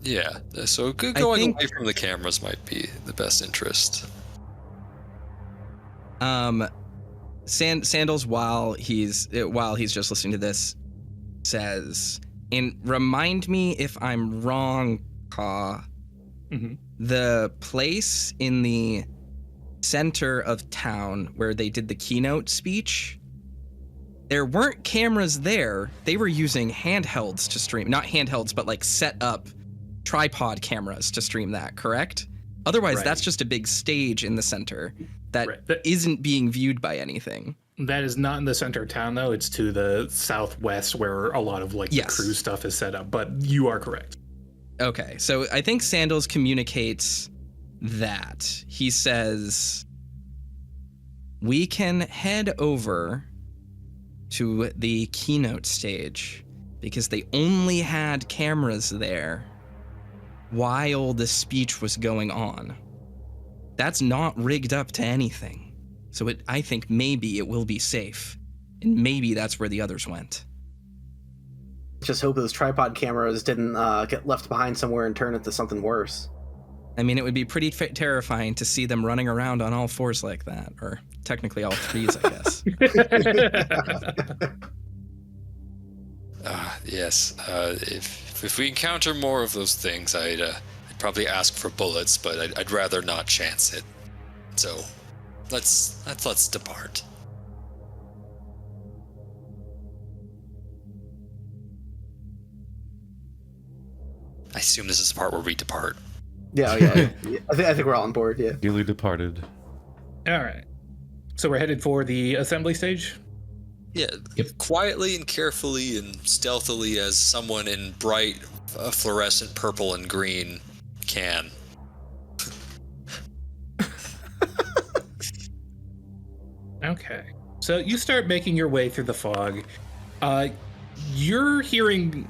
Yeah, so going away from the cameras might be the best interest. Sandals, while he's just listening to this, says, and remind me if I'm wrong, Ka. Mm-hmm. The place in the center of town where they did the keynote speech, there weren't cameras there. They were using handhelds to stream, not handhelds, but like set up tripod cameras to stream that, correct? Otherwise, Right. That's just a big stage in the center that Right. isn't being viewed by anything. That is not in the center of town, though. It's to the southwest where a lot of like Yes. the crew stuff is set up. But you are correct. Okay, so I think Sandals communicates that. He says, we can head over to the keynote stage because they only had cameras there while the speech was going on. That's not rigged up to anything. So I think maybe it will be safe. And maybe that's where the others went. Just hope those tripod cameras didn't get left behind somewhere and turn into something worse. I mean, it would be pretty terrifying to see them running around on all fours like that. Or technically all threes, I guess. Yes. If we encounter more of those things, I'd probably ask for bullets, but I'd rather not chance it. So, let's depart. I assume this is the part where we depart. Yeah. I think we're all on board. Yeah. Duly departed. All right. So we're headed for the assembly stage. Yeah, quietly and carefully and stealthily as someone in bright fluorescent purple and green can. Okay. So you start making your way through the fog. You're hearing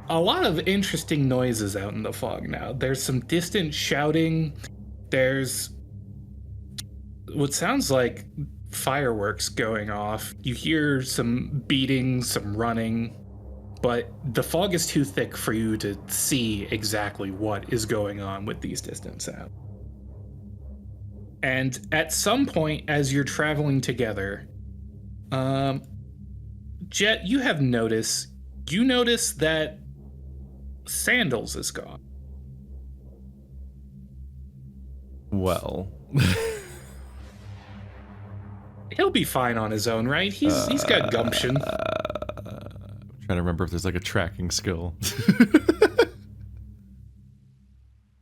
a lot of interesting noises out in the fog now. There's some distant shouting. There's what sounds like fireworks going off. You hear some beating, some running, but the fog is too thick for you to see exactly what is going on with these distant sounds. And at some point, as you're traveling together, Jet, you notice that Sandals is gone. Well, He'll be fine on his own, right? He's got gumption. I'm trying to remember if there's like a tracking skill.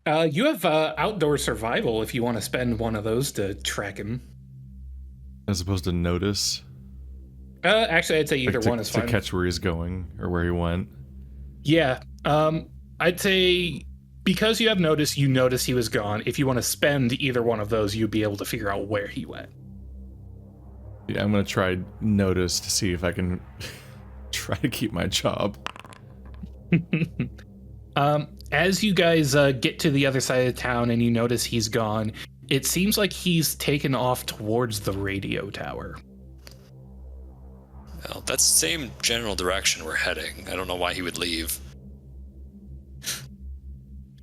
You have outdoor survival if you want to spend one of those to track him. As opposed to notice. Actually, I'd say either to, one is fine. To catch where he's going or where he went. Yeah. I'd say because you have notice, you notice he was gone. If you want to spend either one of those, you'd be able to figure out where he went. Yeah, I'm going to try notice to see if I can try to keep my job. as you guys get to the other side of town and you notice he's gone, it seems like he's taken off towards the radio tower. Well, that's the same general direction we're heading. I don't know why he would leave.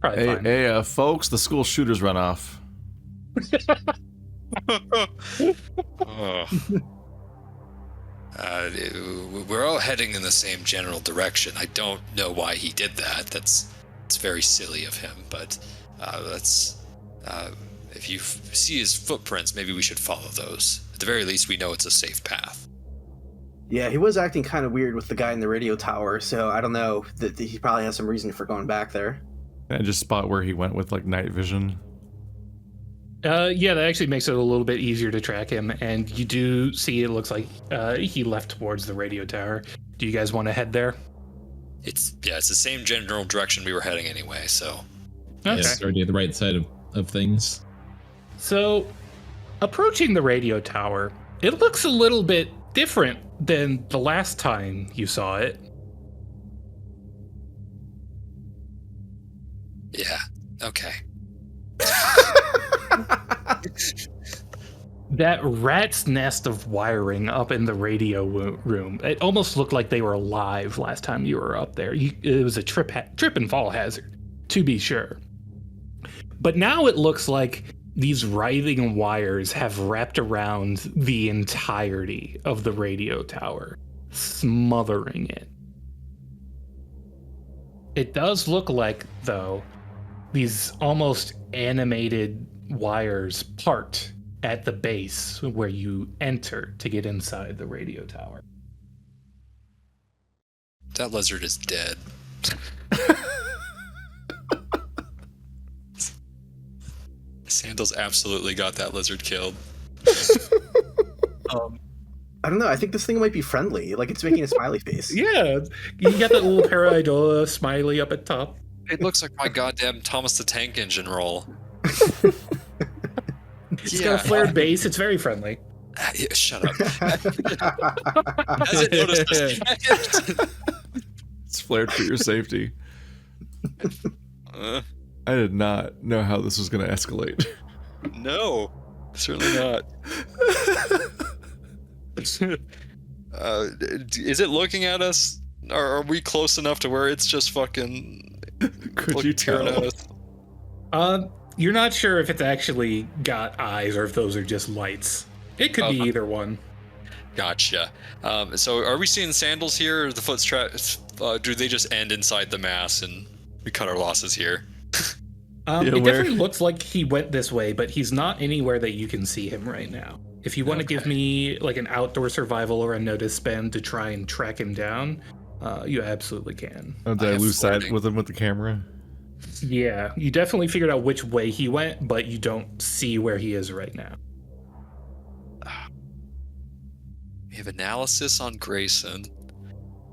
Probably fine. Hey, folks, the school shooters run off. Oh. We're all heading in the same general direction. I don't know why he did that. It's very silly of him, but if you see his footprints, maybe we should follow those. At the very least, we know it's a safe path. Yeah, he was acting kind of weird with the guy in the radio tower, so I don't know. That he probably has some reason for going back there. Can I just spot where he went with like night vision? Yeah, that actually makes it a little bit easier to track him, and you do see it looks like he left towards the radio tower. Do you guys want to head there? It's the same general direction we were heading anyway, so. Okay. Yes, already at the right side of things. So, approaching the radio tower, it looks a little bit different than the last time you saw it. Yeah, okay. That rat's nest of wiring up in the radio room, it almost looked like they were alive last time you were up there. It was a trip and fall hazard, to be sure. But now it looks like these writhing wires have wrapped around the entirety of the radio tower, smothering it. It does look like, though, these almost animated wires part at the base where you enter to get inside the radio tower. That lizard is dead. Sandals absolutely got that lizard killed. I don't know. I think this thing might be friendly. Like, it's making a smiley face. Yeah, you got that little pareidola smiley up at top. It looks like my goddamn Thomas the Tank Engine roll. It's got a flared base. It's very friendly. Yeah, shut up. Hasn't noticed this yet. It's flared for your safety. I did not know how this was going to escalate. No, certainly not. Is it looking at us? Are we close enough to where it's just fucking... Could you peering tell? at us? You're not sure if it's actually got eyes or if those are just lights. It could be either one. Gotcha. So are we seeing Sandals here, or the foot straps? Do they just end inside the mass and we cut our losses here? It definitely looks like he went this way, but he's not anywhere that you can see him right now. If you want to give me like an outdoor survival or a notice spend to try and track him down, you absolutely can. Oh, did I lose sight with him with the camera? Yeah, you definitely figured out which way he went, but you don't see where he is right now. We have analysis on Grayson.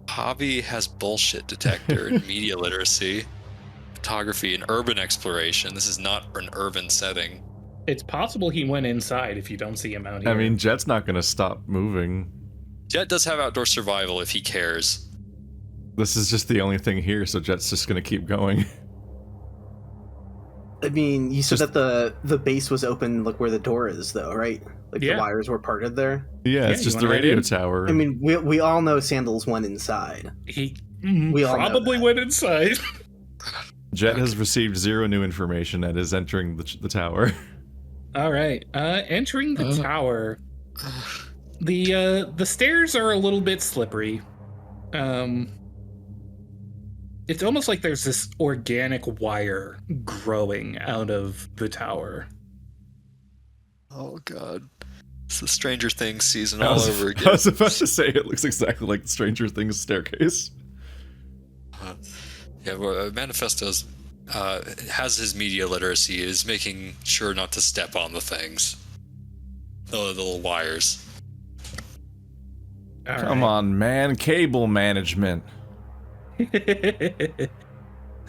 Hobby has bullshit detector and media literacy. Photography and urban exploration. This is not an urban setting. It's possible he went inside if you don't see him out here. I mean, Jet's not going to stop moving. Jet does have outdoor survival if he cares. This is just the only thing here, so Jet's just going to keep going. I mean, you said that the base was open, like where the door is, though, right? Like the wires were parted there. Yeah, it's just the radio tower. I mean, we all know Sandals went inside. He We all know probably that. went inside. Jet has received 0 new information and is entering the tower. All right, entering the tower. The stairs are a little bit slippery. It's almost like there's this organic wire growing out of the tower. Oh god. It's the Stranger Things season all over again. I was about to say it looks exactly like the Stranger Things staircase. Yeah, well, Manifesto's has his media literacy, is making sure not to step on the things. The little wires. All Come on, man. Cable management.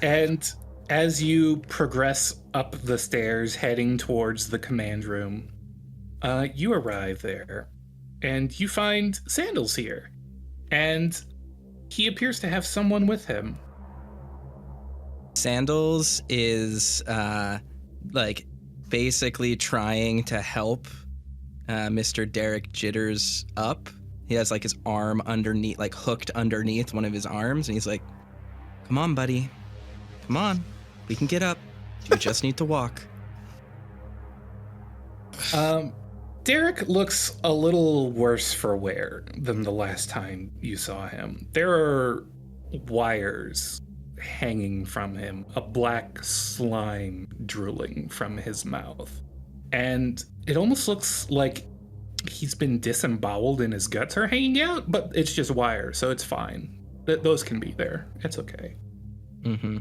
And as you progress up the stairs heading towards the command room, you arrive there and you find Sandals here. And he appears to have someone with him. Sandals is like basically trying to help Mr. Derek Jitters up. He has like his arm underneath, like hooked underneath one of his arms, and he's like, "Come on, buddy. Come on. We can get up. You just need to walk." Derek looks a little worse for wear than the last time you saw him. There are wires hanging from him, a black slime drooling from his mouth. And it almost looks like he's been disemboweled and his guts are hanging out, but it's just wire, so it's fine. Those can be there. It's okay. Mm-hmm.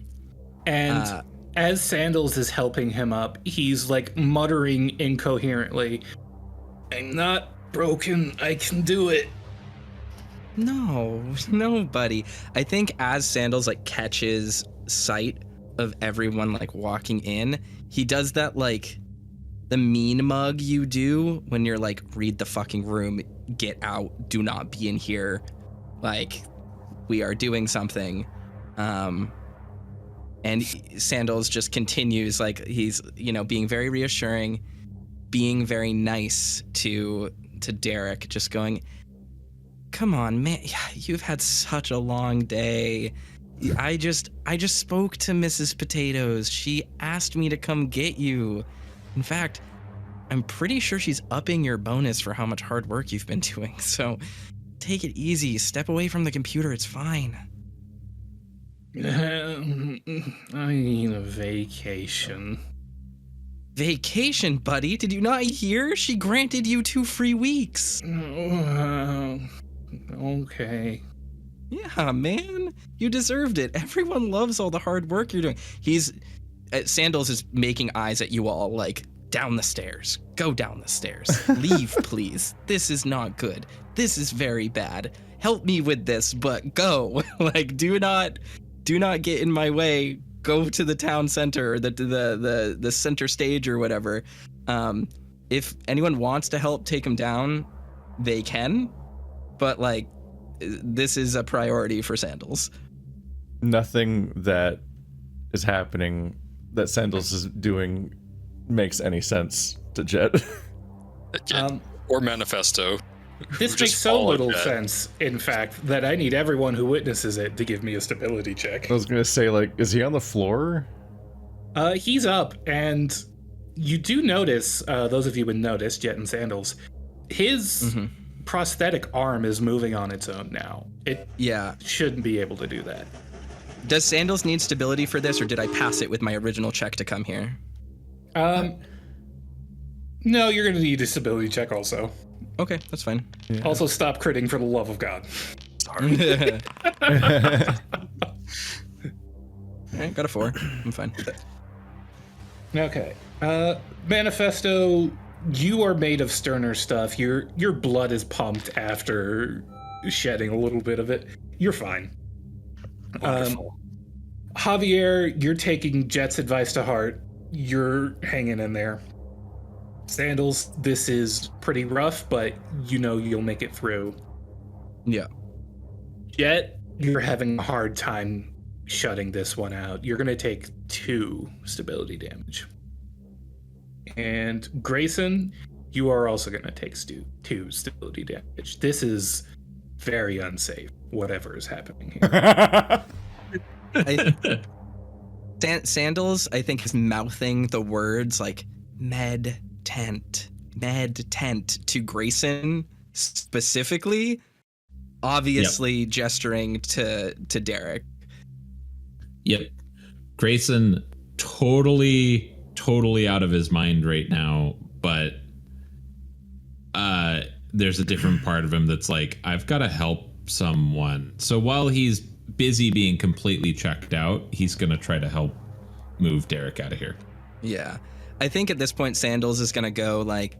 And as Sandals is helping him up, he's like muttering incoherently, "I'm not broken. I can do it." No, buddy. I think as Sandals like catches sight of everyone like walking in, he does that like the mean mug you do when you're like, read the fucking room, get out, do not be in here. Like, we are doing something. And Sandals just continues, like he's, being very reassuring, being very nice to Derek, just going, "Come on, man, you've had such a long day. I just spoke to Mrs. Potatoes. She asked me to come get you. In fact, I'm pretty sure she's upping your bonus for how much hard work you've been doing. So take it easy. Step away from the computer. It's fine." I need a vacation. Vacation, buddy? Did you not hear? She granted you 2 free weeks. Okay. Yeah, man. You deserved it. Everyone loves all the hard work you're doing. Sandals is making eyes at you all like, "Down the stairs. Go down the stairs. Leave, please. This is not good. This is very bad. Help me with this, but go." Like, do not get in my way. Go to the town center, or the center stage or whatever. If anyone wants to help take him down, they can. But like, this is a priority for Sandals. Nothing that is happening that Sandals is doing makes any sense to Jet. Or Manifesto. This makes so little sense, in fact, that I need everyone who witnesses it to give me a stability check. I was gonna say, like, is he on the floor? He's up, and you do notice, those of you would notice, Jet and Sandals, his prosthetic arm is moving on its own now. It shouldn't be able to do that. Does Sandals need stability for this, or did I pass it with my original check to come here? No, you're going to need a stability check also. Okay, that's fine. Yeah. Also, stop critting for the love of God. Sorry. All right, got a 4. I'm fine. Okay. Manifesto, you are made of sterner stuff. Your blood is pumped after shedding a little bit of it. You're fine. Javier, you're taking Jet's advice to heart. You're hanging in there. Sandals, this is pretty rough, but you'll make it through. Yeah. Jet, you're having a hard time shutting this one out. You're going to take 2 stability damage. And Grayson, you are also going to take 2 stability damage. This is very unsafe, whatever is happening here. Sandals, I think, is mouthing the words like med tent to Grayson specifically, obviously gesturing to Derek. Yep. Grayson totally out of his mind right now, but there's a different part of him that's like, I've got to help someone. So while he's busy being completely checked out, he's going to try to help move Derek out of here. Yeah. I think at this point, Sandals is going to go like,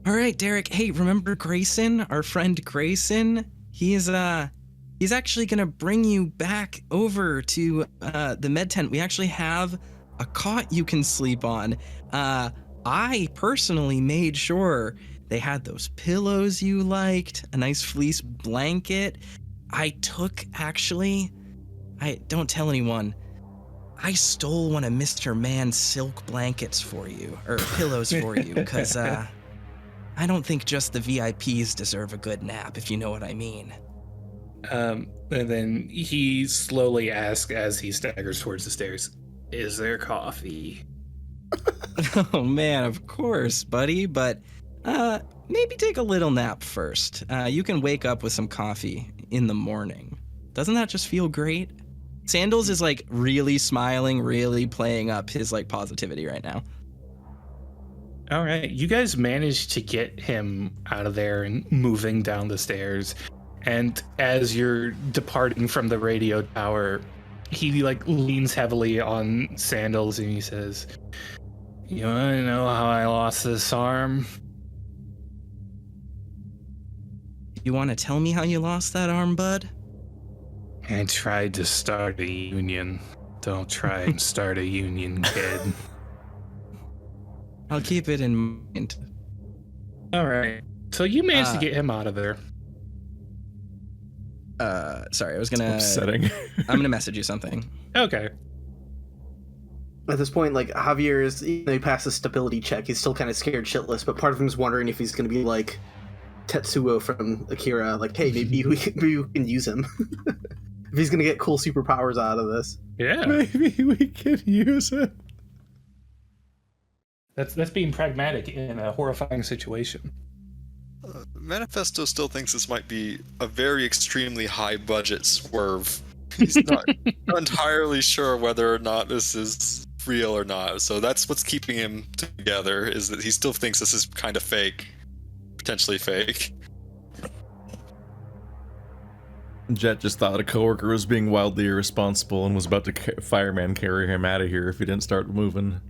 "All right, Derek, hey, remember Grayson, our friend Grayson? He's actually going to bring you back over to the med tent. We actually have a cot you can sleep on. I personally made sure they had those pillows you liked, a nice fleece blanket. Don't tell anyone, I stole one of Mr. Man's silk blankets for you, or pillows for you, because I don't think just the VIPs deserve a good nap, if you know what I mean. And then he slowly asks as he staggers towards the stairs, "Is there coffee?" Oh man, of course, buddy, but maybe take a little nap first. You can wake up with some coffee in the morning. Doesn't that just feel great? Sandals is like really smiling, really playing up his like positivity right now. All right, you guys managed to get him out of there and moving down the stairs. And as you're departing from the radio tower, he like leans heavily on Sandals and he says, "You want to know how I lost this arm?" You want to tell me how you lost that arm, bud? "I tried to start a union. Don't try and start a union, kid." I'll keep it in mind. All right. So you managed to get him out of there. Sorry, I was gonna... Upsetting. I'm gonna message you something. Okay. At this point, like, Javier is, he passed the stability check. He's still kind of scared shitless, but part of him is wondering if he's going to be like Tetsuo from Akira, like, hey, maybe we can use him. If he's going to get cool superpowers out of this. Yeah. Maybe we can use it. That's being pragmatic in a horrifying situation. Manifesto still thinks this might be a very extremely high budget swerve. He's not entirely sure whether or not this is real or not. So that's what's keeping him together, is that he still thinks this is kind of fake. Potentially fake. Jet just thought a coworker was being wildly irresponsible and was about to fireman carry him out of here if he didn't start moving.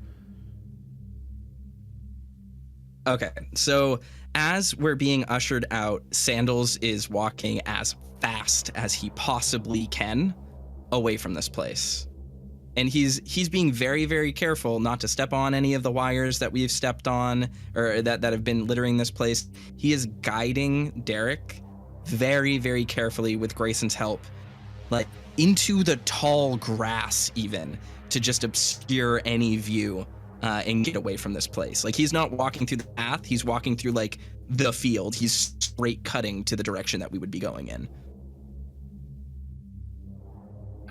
Okay, so as we're being ushered out, Sandals is walking as fast as he possibly can away from this place. And he's being very, very careful not to step on any of the wires that we've stepped on or that have been littering this place. He is guiding Derek very, very carefully with Grayson's help, like into the tall grass even, to just obscure any view and get away from this place. Like, he's not walking through the path, he's walking through like the field. He's straight cutting to the direction that we would be going in.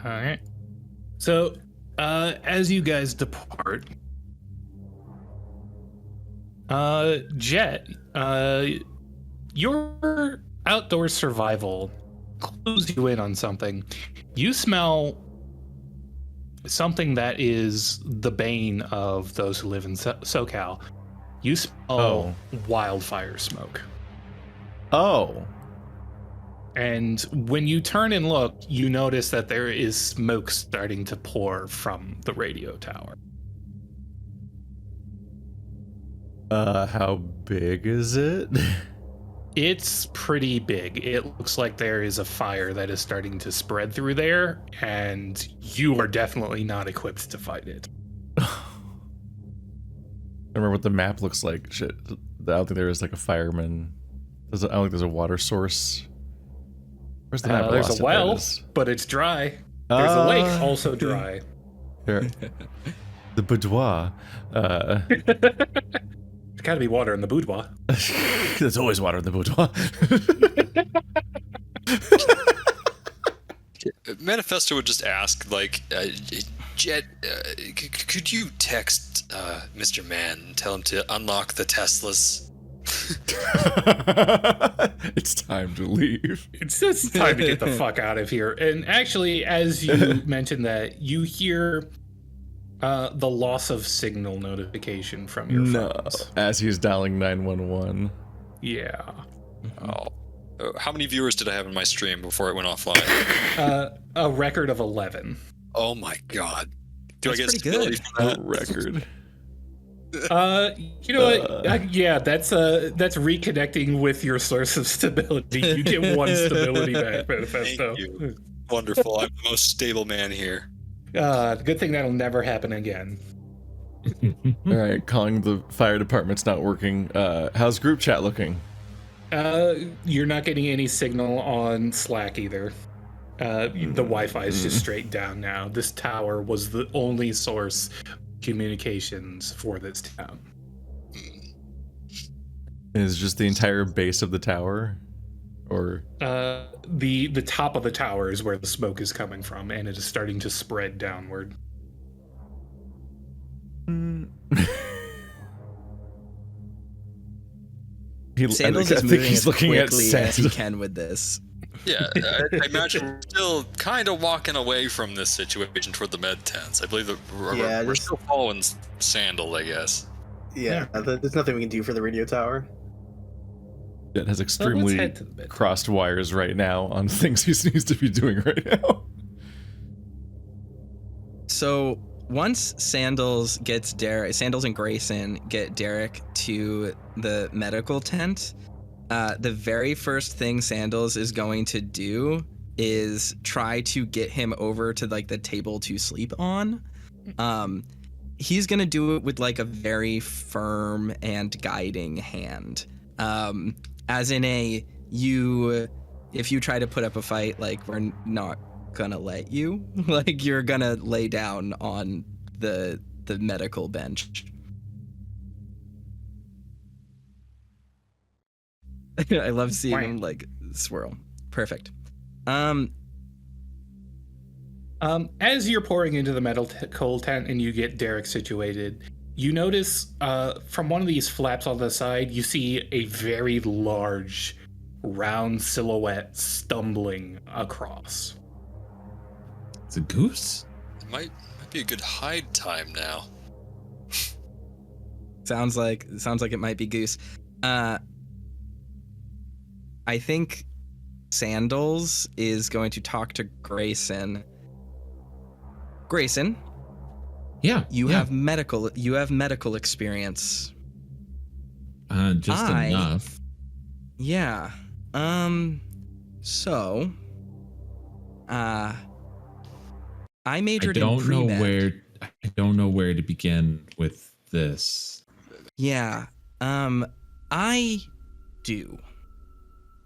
All right. So, as you guys depart, Jet, your outdoor survival clues you in on something. You smell something that is the bane of those who live in SoCal. You smell wildfire smoke. Oh. And when you turn and look, you notice that there is smoke starting to pour from the radio tower. How big is it? It's pretty big. It looks like there is a fire that is starting to spread through there, and you are definitely not equipped to fight it. I remember what the map looks like. Shit, I don't think there is like a fireman. I don't think there's a water source. Where's the map? There's a well, but it's dry. There's a lake, also dry. Here. The boudoir. There's got to be water in the boudoir. There's always water in the boudoir. Manifesto would just ask, like, Jet, could you text Mr. Man and tell him to unlock the Teslas? It's time to leave. It's just time to get the fuck out of here. And actually, as you mentioned that, you hear the loss of signal notification from your phones. As he's dialing 911. Yeah. Oh. How many viewers did I have in my stream before it went offline? A record of 11. Oh my god. Do That's I get pretty stability good. for that? Record. You know what? Yeah, that's reconnecting with your source of stability. You get one stability back, Manifesto. Thank you. Wonderful. I'm the most stable man here. Good thing that'll never happen again. All right, calling the fire department's not working. How's group chat looking? You're not getting any signal on Slack either. The Wi-Fi is just straight down now. This tower was the only source of communications for this town. Is just the entire base of the tower, or the top of the tower is where the smoke is coming from, and it is starting to spread downward. Sandals is moving as quickly as he can with this. Yeah, I imagine we're still kind of walking away from this situation toward the med tents. I believe that we're still following Sandal, I guess. Yeah, there's nothing we can do for the radio tower. It has extremely crossed wires right now on things he needs to be doing right now. So once Sandals and Grayson get Derek to the medical tent, the very first thing Sandals is going to do is try to get him over to like the table to sleep on. He's gonna do it with like a very firm and guiding hand. As in if you try to put up a fight, like, we're not gonna let you. Like, you're gonna lay down on the medical bench. I love seeing him like swirl. Perfect. As you're pouring into the medical tent and you get Derek situated, you notice from one of these flaps on the side, you see a very large, round silhouette stumbling across. It's a goose? It might be a good hide time now. Sounds like it might be Goose. I think Sandals is going to talk to Grayson. Grayson, you have medical experience. Just enough. Yeah. So I majored in pre-med. I don't know where to begin with this. Yeah. I do.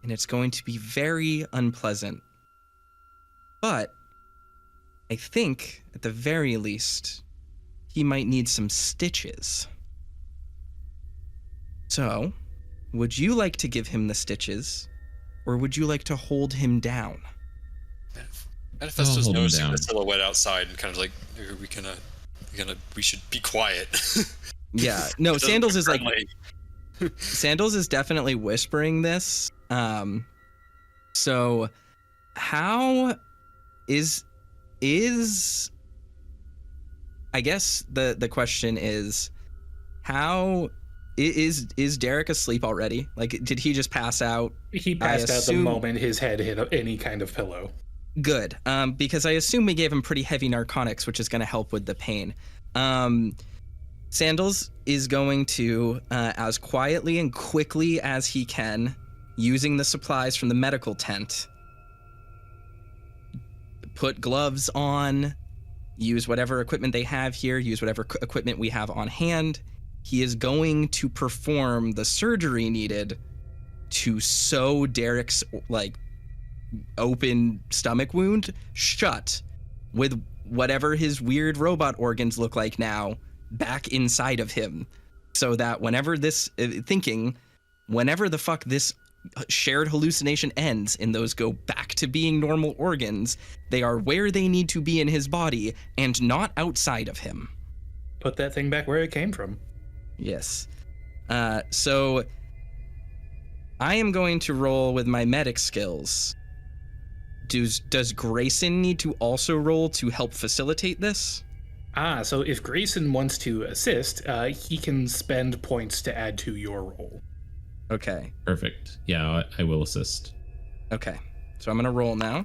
And it's going to be very unpleasant. But I think, at the very least, he might need some stitches. So, would you like to give him the stitches, or would you like to hold him down? Manifesto's noticing the silhouette outside and kind of like, we should be quiet. Yeah, no, Sandals is like, Sandals is definitely whispering this. So how is I guess the question is, how is Derek asleep already? Like, did he just pass out? He passed out the moment his head hit any kind of pillow. Good. Because I assume we gave him pretty heavy narcotics, which is going to help with the pain. Sandals is going to, as quietly and quickly as he can, using the supplies from the medical tent, put gloves on, use whatever equipment they have here, use whatever equipment we have on hand. He is going to perform the surgery needed to sew Derek's, like, open stomach wound shut with whatever his weird robot organs look like now back inside of him, so that whenever the fuck this shared hallucination ends and those go back to being normal organs, they are where they need to be in his body and not outside of him. Put that thing back where it came from. Yes. So I am going to roll with my medic skills. Does Grayson need to also roll to help facilitate this? So if Grayson wants to assist, he can spend points to add to your roll. Okay. Perfect. Yeah, I will assist. Okay. So I'm going to roll now.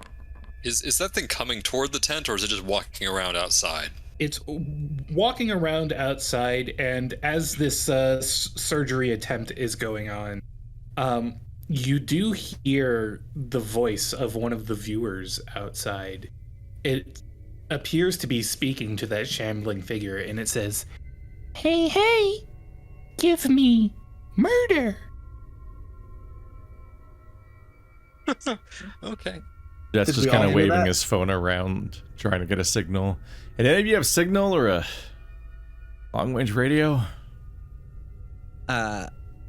Is that thing coming toward the tent, or is it just walking around outside? It's walking around outside, and as this surgery attempt is going on, you do hear the voice of one of the viewers outside. It appears to be speaking to that shambling figure, and it says, "Hey, give me murder." Okay. Jet's Did just we all kind of hear waving that? his phone around, trying to get a signal. And any of you have signal or a long-range radio?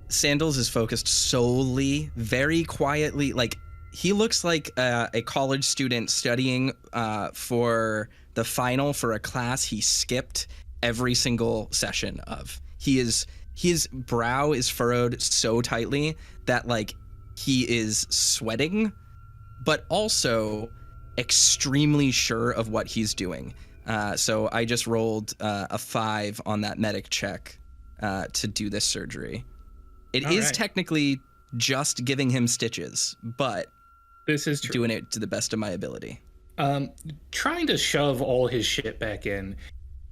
Sandals is focused solely, very quietly. Like, he looks like a college student studying for the final for a class he skipped every single session of. His brow is furrowed so tightly that, like, he is sweating, but also extremely sure of what he's doing. So I just rolled a 5 on that medic check to do this surgery. It is technically just giving him stitches, but This is true. doing it to the best of my ability. Trying to shove all his shit back in.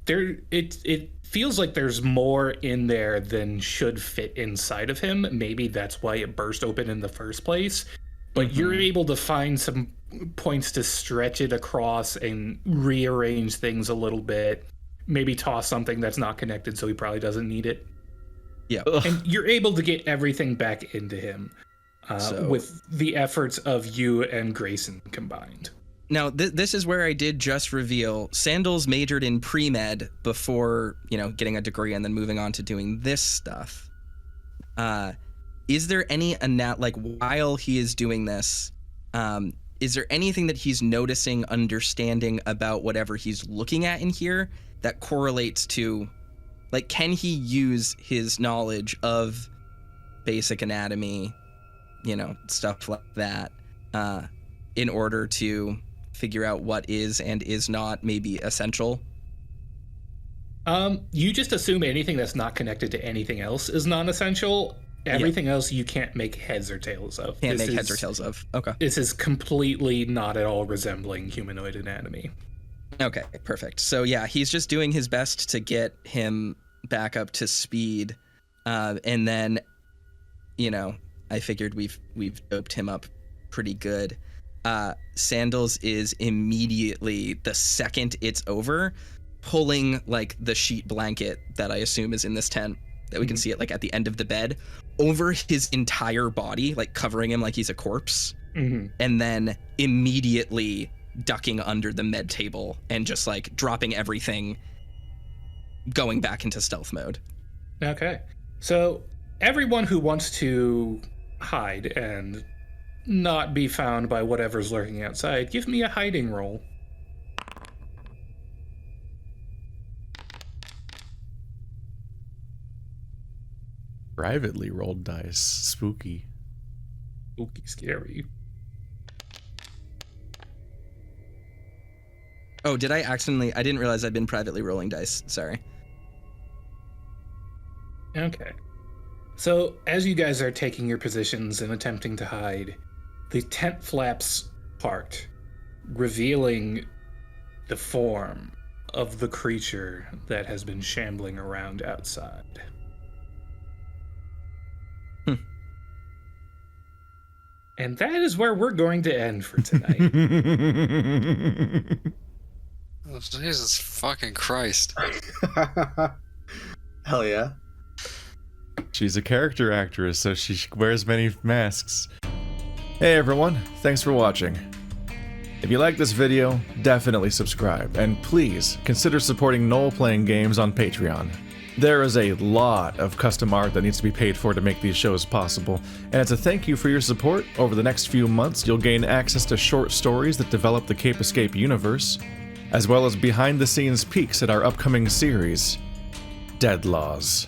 It feels like there's more in there than should fit inside of him. Maybe that's why it burst open in the first place. But you're able to find some points to stretch it across and rearrange things a little bit. Maybe toss something that's not connected so he probably doesn't need it. Yeah. And you're able to get everything back into him with the efforts of you and Grayson combined. Now, this is where I did just reveal Sandals majored in pre-med before, getting a degree and then moving on to doing this stuff. Is there any, while he is doing this, is there anything that he's noticing, understanding about whatever he's looking at in here that correlates to, like, can he use his knowledge of basic anatomy, stuff like that, in order to figure out what is and is not maybe essential? You just assume anything that's not connected to anything else is non-essential. Everything else you can't make heads or tails of. Can't make heads or tails of. Okay. This is completely not at all resembling humanoid anatomy. Okay, perfect. So yeah, he's just doing his best to get him back up to speed, and then, I figured we've doped him up pretty good. Sandals is immediately, the second it's over, pulling like the sheet blanket that I assume is in this tent that we can see it like at the end of the bed over his entire body, like covering him like he's a corpse, and then immediately ducking under the med table and just like dropping everything, going back into stealth mode. Okay. So everyone who wants to hide and not be found by whatever's lurking outside, give me a hiding roll. Privately rolled dice. Spooky. Spooky, scary. Oh, did I accidentally? I didn't realize I'd been privately rolling dice. Sorry. Okay. So as you guys are taking your positions and attempting to hide, the tent flaps part, revealing the form of the creature that has been shambling around outside. And that is where we're going to end for tonight. Oh, Jesus fucking Christ. Hell yeah. She's a character actress, so she wears many masks. Hey everyone, thanks for watching. If you like this video, definitely subscribe, and please consider supporting Gnollplaying games on Patreon. There is a lot of custom art that needs to be paid for to make these shows possible, and as a thank you for your support, over the next few months you'll gain access to short stories that develop the Cape Escape universe, as well as behind-the-scenes peeks at our upcoming series, Dead Laws.